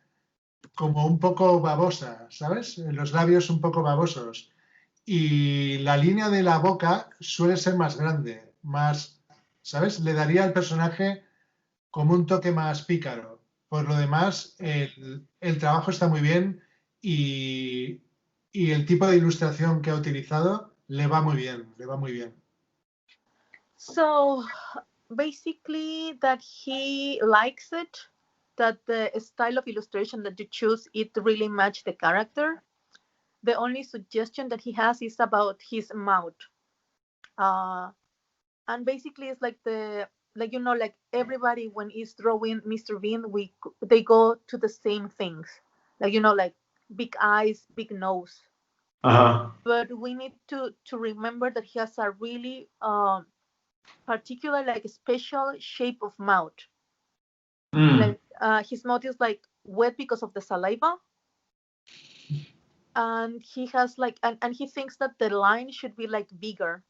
como un poco babosa, ¿sabes? Los labios un poco babosos. Y la línea de la boca suele ser más grande, más, ¿sabes? Le daría al personaje como un toque más pícaro. Por lo demás, el trabajo está muy bien y el tipo de ilustración que ha utilizado le va muy bien, le va muy bien. So basically that he likes it, that the style of illustration that you choose, it really match the character. The only suggestion that he has is about his mouth. And basically it's like like everybody when is drawing Mr. Bean, they go to the same things. Like like big eyes, big nose. But we need to remember that he has a really particular like special shape of mouth. Like his mouth is like wet because of the saliva, and he has like and he thinks that the line should be like bigger,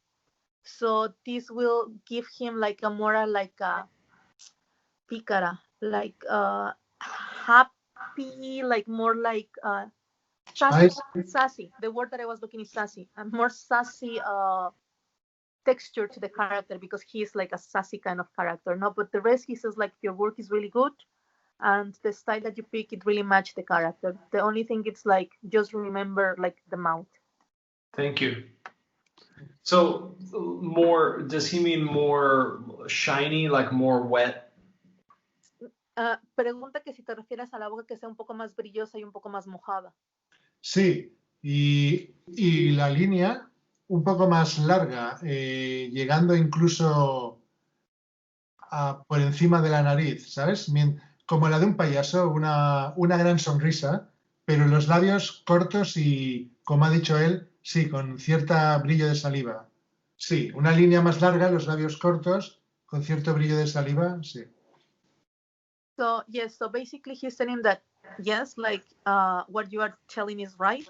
so this will give him like a more like a pícara, like happy, like more like sassy. The word that I was looking is sassy, and more sassy texture to the character because he's like a sassy kind of character. No, but the rest he says like your work is really good and the style that you pick, it really matched the character. The only thing it's like just remember like the mouth. Thank you. So more, does he mean more shiny, like more wet? Pregunta que si te refieres a la boca que sea un poco más brillosa y un poco más mojada. Sí, y la línea un poco más larga, llegando incluso por encima de la nariz, ¿sabes? Como la de un payaso, una gran sonrisa, pero los labios cortos y, como ha dicho él, sí, con cierta brillo de saliva. Sí, una línea más larga, los labios cortos, con cierto brillo de saliva, sí. So yes, so basically he's saying that yes, like what you are telling is right.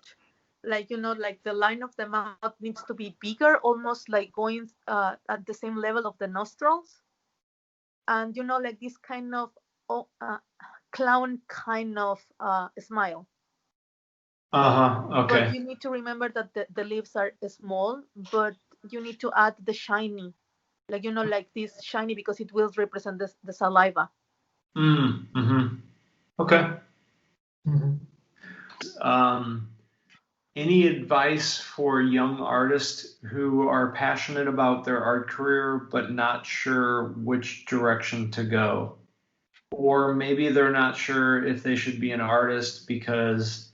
Like like the line of the mouth needs to be bigger, almost like going at the same level of the nostrils, and like this kind of clown kind of smile. Okay. But you need to remember that the lips are small, but you need to add the shiny, like like this shiny because it will represent the saliva. Okay. Any advice for young artists who are passionate about their art career but not sure which direction to go? Or maybe they're not sure if they should be an artist because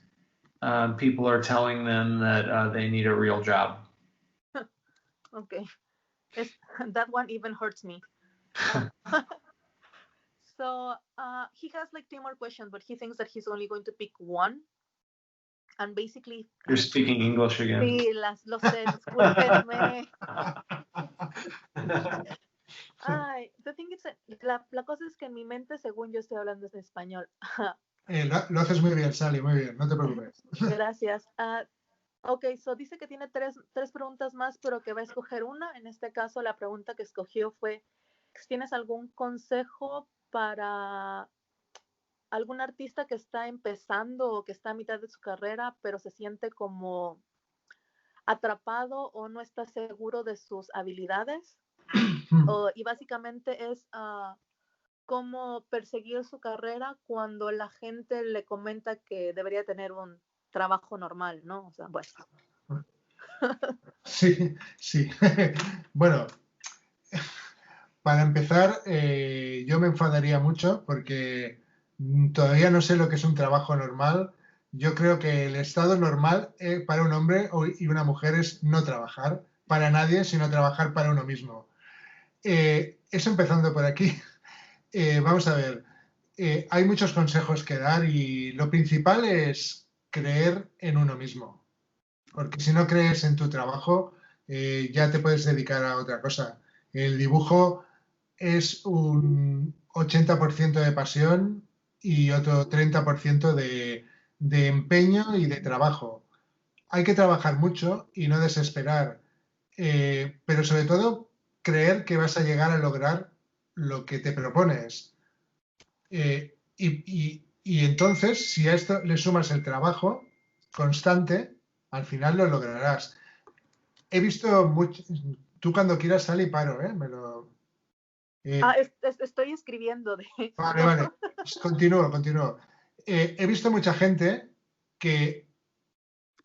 people are telling them that they need a real job. Okay. That one even hurts me. So he has like 10 more questions, but he thinks that he's only going to pick one. And basically, You're speaking English again. sí, lo sé, discúlpenme. Ay, the thing is, la cosa es que en mi mente, según yo estoy hablando en español. Lo haces muy bien, Sally, muy bien, no te preocupes. Gracias. Ok, so dice que tiene tres preguntas más, pero que va a escoger una. En este caso, la pregunta que escogió fue, ¿tienes algún consejo para algún artista que está empezando o que está a mitad de su carrera, pero se siente como atrapado o no está seguro de sus habilidades? Y básicamente es cómo perseguir su carrera cuando la gente le comenta que debería tener un trabajo normal, ¿no? O sea, bueno. Sí, sí. Bueno, para empezar, yo me enfadaría mucho porque todavía no sé lo que es un trabajo normal. Yo creo que el estado normal para un hombre y una mujer es no trabajar para nadie, sino trabajar para uno mismo. Eso empezando por aquí. Vamos a ver, hay muchos consejos que dar y lo principal es creer en uno mismo. Porque si no crees en tu trabajo, ya te puedes dedicar a otra cosa. El dibujo es un 80% de pasión y otro 30% de empeño y de trabajo. Hay que trabajar mucho y no desesperar, pero sobre todo creer que vas a llegar a lograr lo que te propones. Y entonces, si a esto le sumas el trabajo constante, al final lo lograrás. He visto mucho. Tú cuando quieras sal y paro, ¿eh? Estoy escribiendo, de hecho. Vale, vale. Continúo. He visto mucha gente que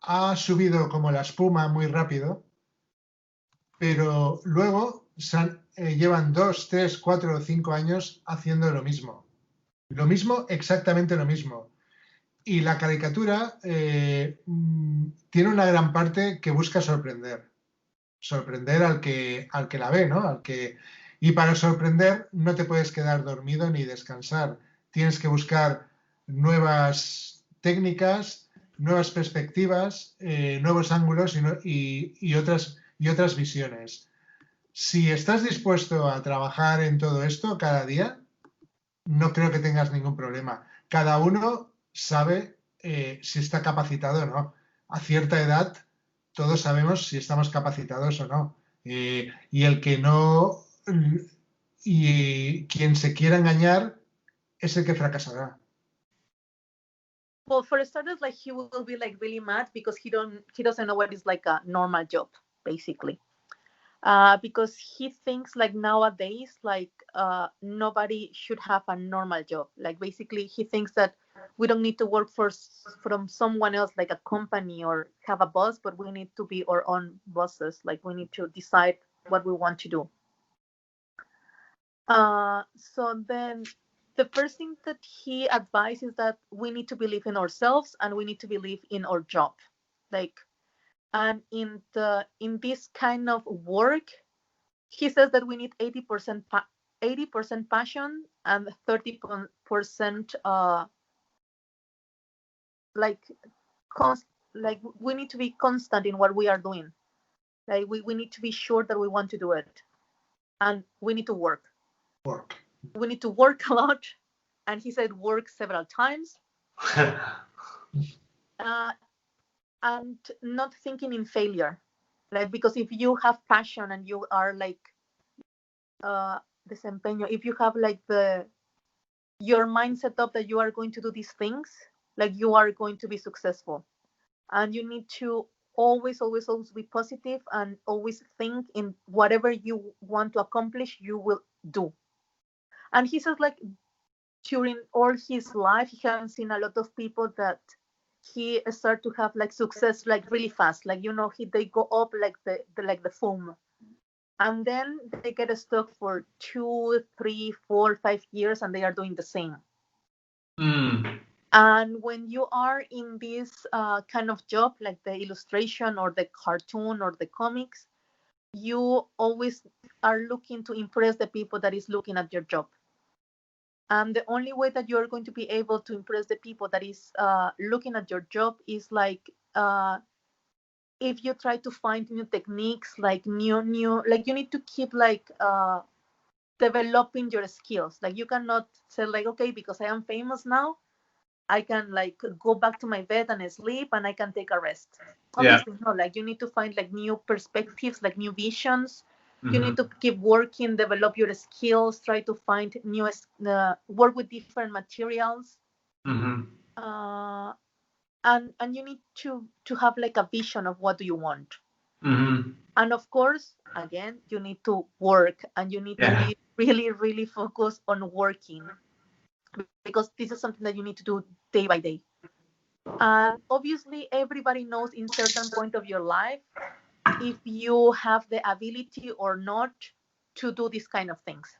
ha subido como la espuma muy rápido, pero luego llevan 2, 3, 4 o 5 años haciendo lo mismo. Lo mismo, exactamente lo mismo. Y la caricatura tiene una gran parte que busca sorprender al que la ve, ¿no? Y para sorprender no te puedes quedar dormido ni descansar. Tienes que buscar nuevas técnicas, nuevas perspectivas, nuevos ángulos y otras visiones. Si estás dispuesto a trabajar en todo esto cada día, no creo que tengas ningún problema. Cada uno sabe si está capacitado o no. A cierta edad todos sabemos si estamos capacitados o no. Y el que no, y quien se quiera engañar es el que fracasará. Well, for starters, like he will be like really mad because he doesn't know what is like a normal job, basically. Because he thinks like nowadays, like nobody should have a normal job. Like basically, he thinks that we don't need to work from someone else, like a company or have a boss, but we need to be our own bosses. Like we need to decide what we want to do. So then the first thing that he advises is that we need to believe in ourselves and we need to believe in our job. Like, and in this kind of work, he says that we need 80% passion and 30% like we need to be constant in what we are doing. Like we need to be sure that we want to do it, and we need to work. We need to work a lot, and he said work several times. And not thinking in failure, like because if you have passion and you are like desempeño, if you have like your mind set up that you are going to do these things, like you are going to be successful. And you need to always be positive and always think in whatever you want to accomplish, you will do. And he says like during all his life, he has seen a lot of people that he start to have like success like really fast, like they go up like the foam, and then they get stuck for 2, 3, 4, 5 years and they are doing the same. And when you are in this kind of job, like the illustration or the cartoon or the comics, you always are looking to impress the people that is looking at your job. And the only way that you're going to be able to impress the people that is looking at your job is like if you try to find new techniques, like new, like you need to keep like developing your skills. Like you cannot say like, okay, because I am famous now, I can like go back to my bed and sleep and I can take a rest. Obviously, no, like you need to find like new perspectives, like new visions. You need to keep working, develop your skills, try to find new, work with different materials. And you need to have like a vision of what do you want. And of course, again, you need to work and you need to be really, really focused on working, because this is something that you need to do day by day. And obviously, everybody knows in certain point of your life if you have the ability or not to do these kind of things.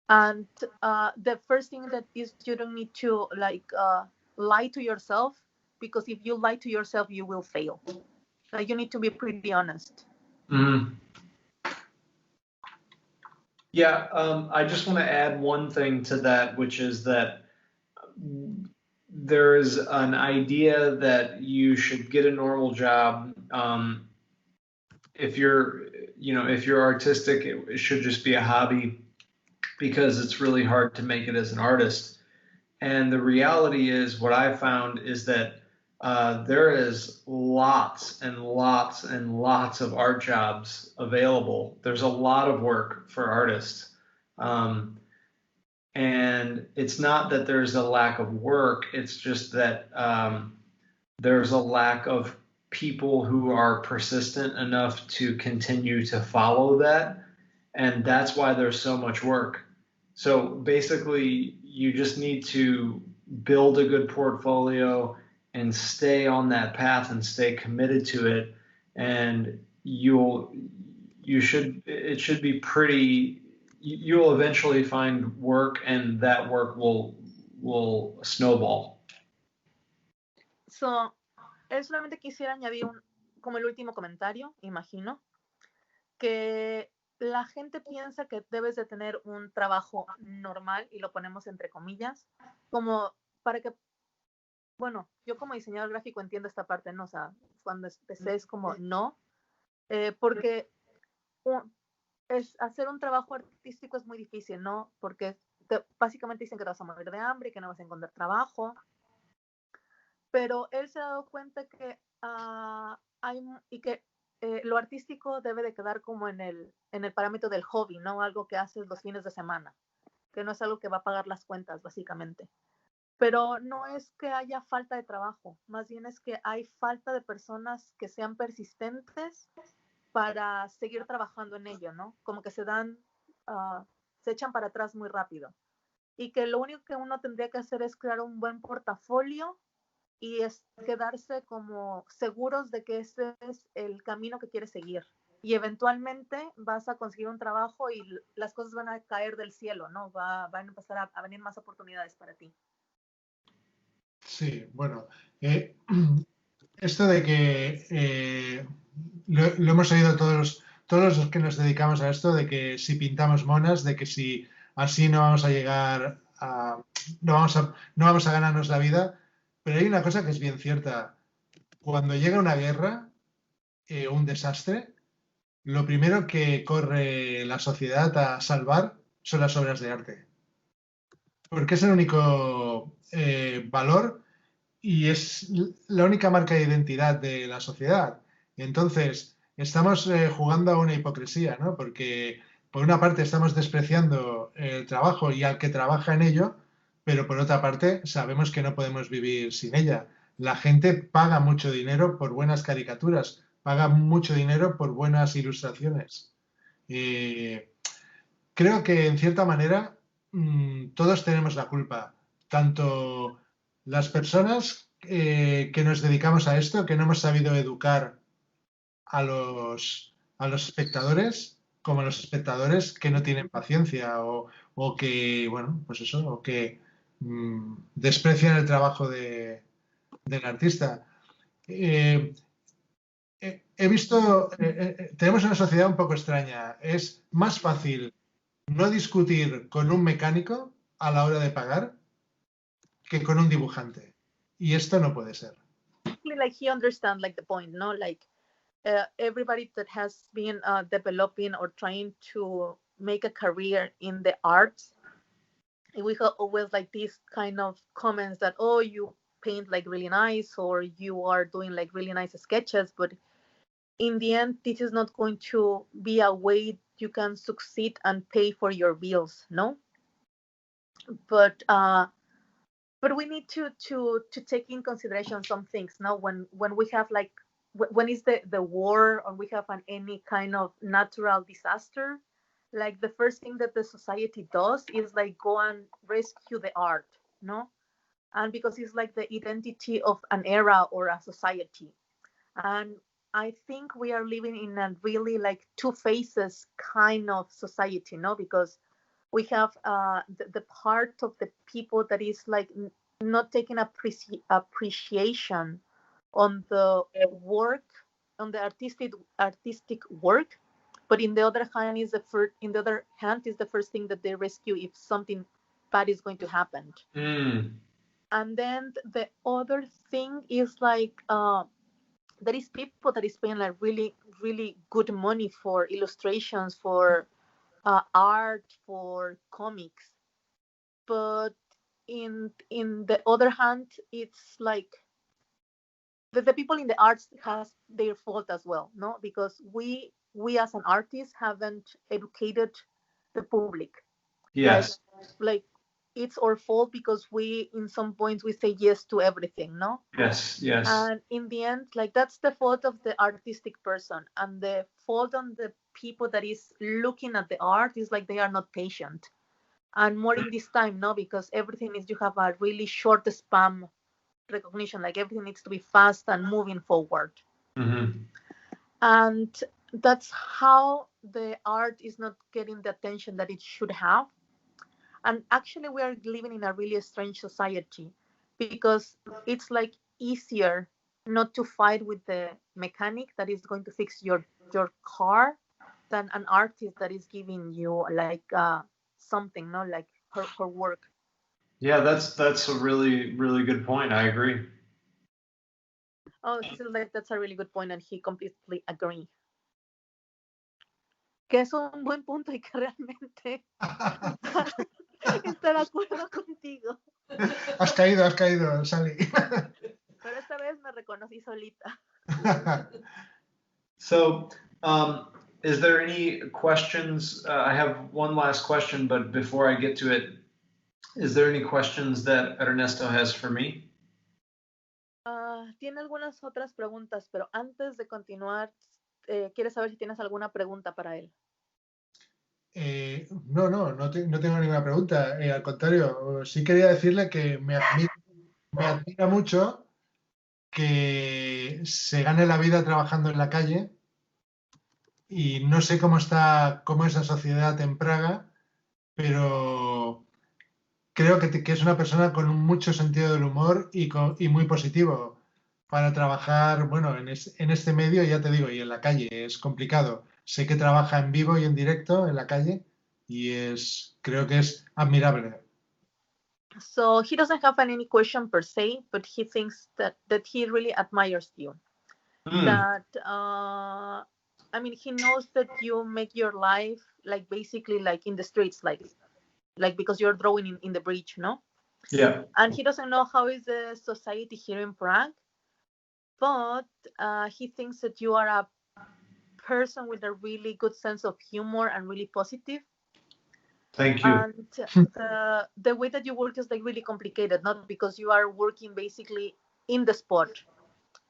And the first thing that is, you don't need to like lie to yourself, because if you lie to yourself, you will fail. Like you need to be pretty honest. Yeah, I just want to add one thing to that, which is that there is an idea that you should get a normal job. If you're artistic, it should just be a hobby, because it's really hard to make it as an artist. And the reality is, what I found is that there is lots and lots and lots of art jobs available. There's a lot of work for artists. And it's not that there's a lack of work, it's just that there's a lack of people who are persistent enough to continue to follow that. And that's why there's so much work. So basically, you just need to build a good portfolio and stay on that path and stay committed to it. And it should be pretty, you'll eventually find work, and that work will snowball. So, él solamente quisiera añadir como el último comentario, imagino, que la gente piensa que debes de tener un trabajo normal, y lo ponemos entre comillas, como para que, bueno, yo como diseñador gráfico entiendo esta parte, ¿no? O sea, cuando empecé es como no, porque hacer un trabajo artístico es muy difícil, ¿no? Porque básicamente dicen que te vas a morir de hambre y que no vas a encontrar trabajo. Pero él se ha dado cuenta que lo artístico debe de quedar como en el parámetro del hobby, ¿no? Algo que haces los fines de semana, que no es algo que va a pagar las cuentas, básicamente. Pero no es que haya falta de trabajo, más bien es que hay falta de personas que sean persistentes para seguir trabajando en ello, ¿no? Como que se echan para atrás muy rápido. Y que lo único que uno tendría que hacer es crear un buen portafolio y es quedarse como seguros de que ese es el camino que quieres seguir. Y eventualmente vas a conseguir un trabajo y las cosas van a caer del cielo, ¿no? Van a empezar a venir más oportunidades para ti. Sí, bueno, esto de que lo hemos oído todos los que nos dedicamos a esto, de que si pintamos monas, de que si así no vamos a llegar no vamos a ganarnos la vida. Pero hay una cosa que es bien cierta. Cuando llega una guerra, un desastre, lo primero que corre la sociedad a salvar son las obras de arte. Porque es el único valor y es la única marca de identidad de la sociedad. Entonces, estamos jugando a una hipocresía, ¿no? Porque por una parte estamos despreciando el trabajo y al que trabaja en ello, pero por otra parte sabemos que no podemos vivir sin ella. La gente paga mucho dinero por buenas caricaturas, paga mucho dinero por buenas ilustraciones. Creo que en cierta manera todos tenemos la culpa, tanto las personas que nos dedicamos a esto, que no hemos sabido educar a los espectadores, como los espectadores que no tienen paciencia o que, bueno, pues eso, o que desprecian el trabajo del artista. he visto, tenemos una sociedad un poco extraña. Es más fácil no discutir con un mecánico a la hora de pagar que con un dibujante. Y esto no puede ser. Like he understands like the point, no? Like everybody that has been developing or trying to make a career in the arts, we have always like these kind of comments that, oh, you paint like really nice, or you are doing like really nice sketches, but in the end, this is not going to be a way you can succeed and pay for your bills, no? But we need to take in consideration some things, no? When we have like when is the war, or we have any kind of natural disaster, like the first thing that the society does is like go and rescue the art, no? And because it's like the identity of an era or a society. And I think we are living in a really like two faces kind of society, no? Because we have the part of the people that is like not taking appreciation on the work, on the artistic work, but in the other hand is the first thing that they rescue if something bad is going to happen. And then the other thing is like there is people that is paying like really really good money for illustrations, for art, for comics, but in the other hand, it's like the people in the arts has their fault as well, no? Because we as an artist haven't educated the public. Yes. Like it's our fault because we in some points we say yes to everything, no? Yes. Yes. And in the end, like that's the fault of the artistic person, and the fault on the people that is looking at the art is like they are not patient. And more in this time, no, because everything is, you have a really short span recognition, like everything needs to be fast and moving forward. And that's how the art is not getting the attention that it should have. And actually we are living in a really strange society, because it's like easier not to fight with the mechanic that is going to fix your car than an artist that is giving you like something, no, like her work. Yeah, that's a really really good point. I agree. Oh, he said like that's a really good point, and he completely agree. Que es un buen punto y que realmente está de acuerdo contigo. Has caído, Sally. Pero esta vez me reconocí solita. So, is there any questions? I have one last question, but before I get to it, is there any questions that Ernesto has for me? Tiene algunas otras preguntas, pero antes de continuar, quiere saber si tienes alguna pregunta para él. No tengo ninguna pregunta. Al contrario, sí quería decirle que me admira mucho que se gane la vida trabajando en la calle, y no sé cómo es la sociedad en Praga, pero creo que es una persona con mucho sentido del humor y muy positivo para trabajar, bueno, en este medio, ya te digo, y en la calle es complicado. Sé que trabaja en vivo y en directo en la calle, y creo que es admirable. So he doesn't have any question per se, but he thinks that he really admires you. That I mean, he knows that you make your life like basically like in the streets, like because you're drawing in the bridge, no? Yeah. And he doesn't know how is the society here in Prague, but he thinks that you are a person with a really good sense of humor and really positive. Thank you. And the way that you work is like really complicated, not because you are working basically in the spot,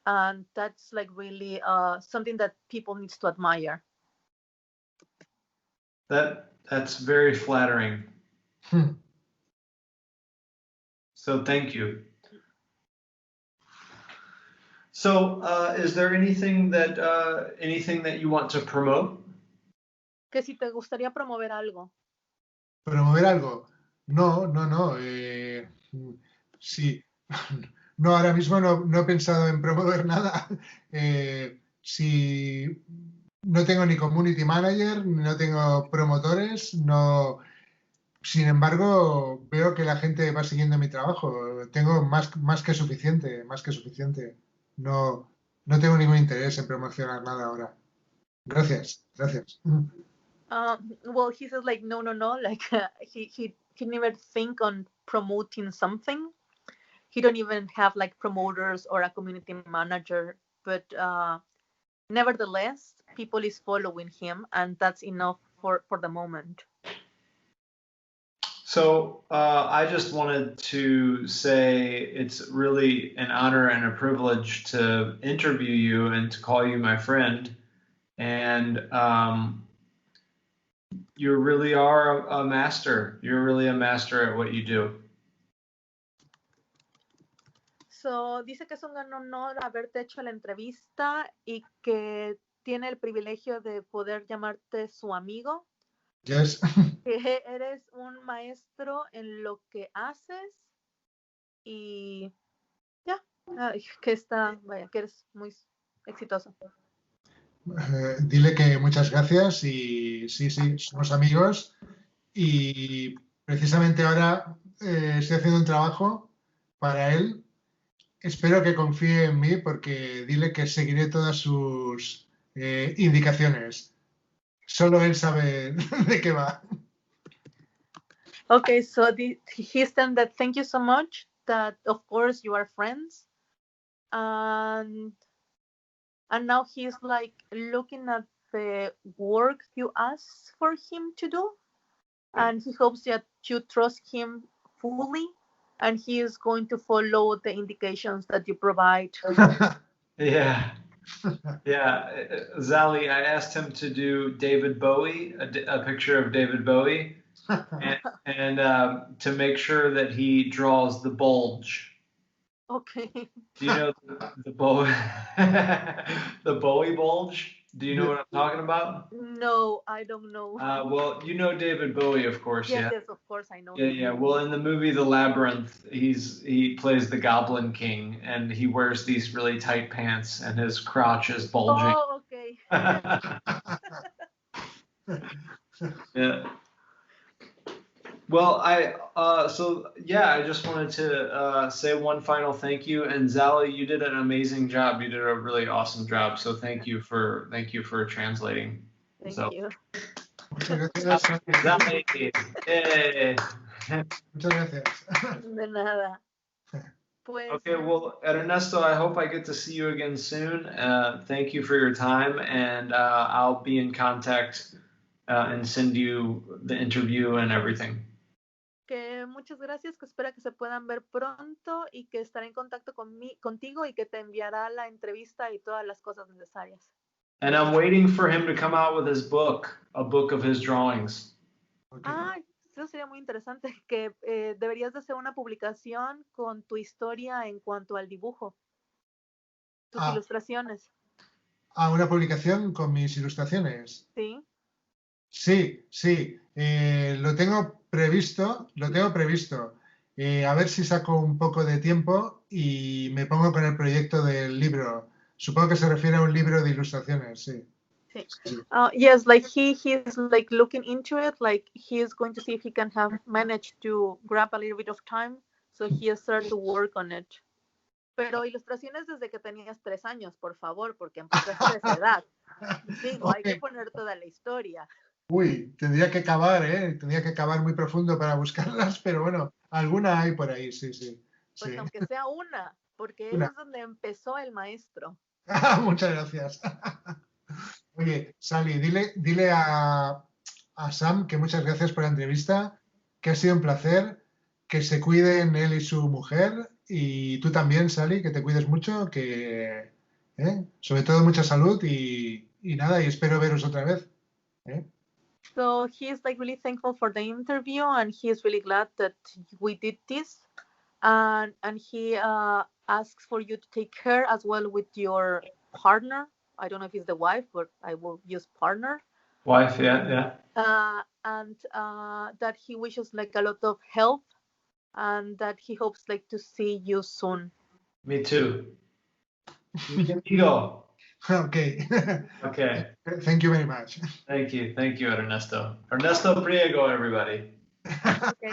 and that's like really something that people needs to admire. That's very flattering. So thank you. So is there anything that you want to promote? Que si te gustaría promover algo. ¿Promover algo? No. Sí. No, ahora mismo no he pensado en promover nada. si no tengo ni community manager, no tengo promotores, no. Sin embargo, veo que la gente va siguiendo mi trabajo. Tengo más que suficiente, más que suficiente. No, no tengo ningún interés en promocionar nada ahora. Gracias, gracias. Well, he says like no, like he never think on promoting something. He don't even have like promoters or a community manager, but nevertheless, people is following him, and that's enough for the moment. So I just wanted to say it's really an honor and a privilege to interview you and to call you my friend. And you really are a master. You're really a master at what you do. So, dice que es un gran honor haberte hecho la entrevista y que tiene el privilegio de poder llamarte su amigo. Yes. Que eres un maestro en lo que haces y ya, que eres muy exitoso. Dile que muchas gracias y sí, somos amigos y precisamente ahora estoy haciendo un trabajo para él. Espero que confíe en mí porque dile que seguiré todas sus indicaciones. Solo él sabe de qué va. Okay, so he said that thank you so much, that of course you are friends, and now he's like looking at the work you asked for him to do, and he hopes that you trust him fully, and he is going to follow the indications that you provide. Yeah. Yeah. Zali, I asked him to do David Bowie, a picture of David Bowie, and to make sure that he draws the bulge. Okay. Do you know the Bowie, the Bowie bulge? Do you know what I'm talking about? No, I don't know. Well, you know David Bowie, of course. Yes, of course I know. Yeah. Well, in the movie The Labyrinth, he plays the Goblin King, and he wears these really tight pants, and his crotch is bulging. Oh, okay. Yeah. Well, I just wanted to say one final thank you, and Zali, you did an amazing job. You did a really awesome job. So thank you for translating. Thank you. Muchas gracias. Zali, Muchas gracias. De nada. Pues, okay, well, Ernesto, I hope I get to see you again soon. Thank you for your time, and I'll be in contact and send you the interview and everything. que muchas gracias, que espera que se puedan ver pronto y que estaré en contacto contigo y que te enviará la entrevista y todas las cosas necesarias. And I'm waiting for him to come out with his book, a book of his drawings. Okay. Eso sería muy interesante, que deberías de hacer una publicación con tu historia en cuanto al dibujo, tus ilustraciones. Una publicación con mis ilustraciones. Sí. Sí. Lo tengo previsto. A ver si saco un poco de tiempo y me pongo con el proyecto del libro. Supongo que se refiere a un libro de ilustraciones, sí. Yes, like he's like looking into it, like he is going to see if he can have managed to grab a little bit of time, so he has started to work on it. Pero ilustraciones desde que tenías 3 años, por favor, porque empezaste a esa edad. Digo, okay. Hay que poner toda la historia. Uy, tendría que cavar muy profundo para buscarlas, pero bueno, alguna hay por ahí, sí. Pues sí. Aunque sea una, porque ahí es donde empezó el maestro. Muchas gracias. Oye, Sally, dile a Sam que muchas gracias por la entrevista, que ha sido un placer, que se cuiden él y su mujer, y tú también, Sally, que te cuides mucho, que sobre todo mucha salud y nada, y espero veros otra vez. So he's like really thankful for the interview, and he's really glad that we did this, and he asks for you to take care as well with your partner. I don't know if it's the wife, but I will use partner. Wife, yeah. And that he wishes like a lot of health, and that he hopes like to see you soon. Me too. Mi amigo. Okay. Okay. Thank you very much. Thank you, Ernesto. Ernesto Priego, everybody. Okay.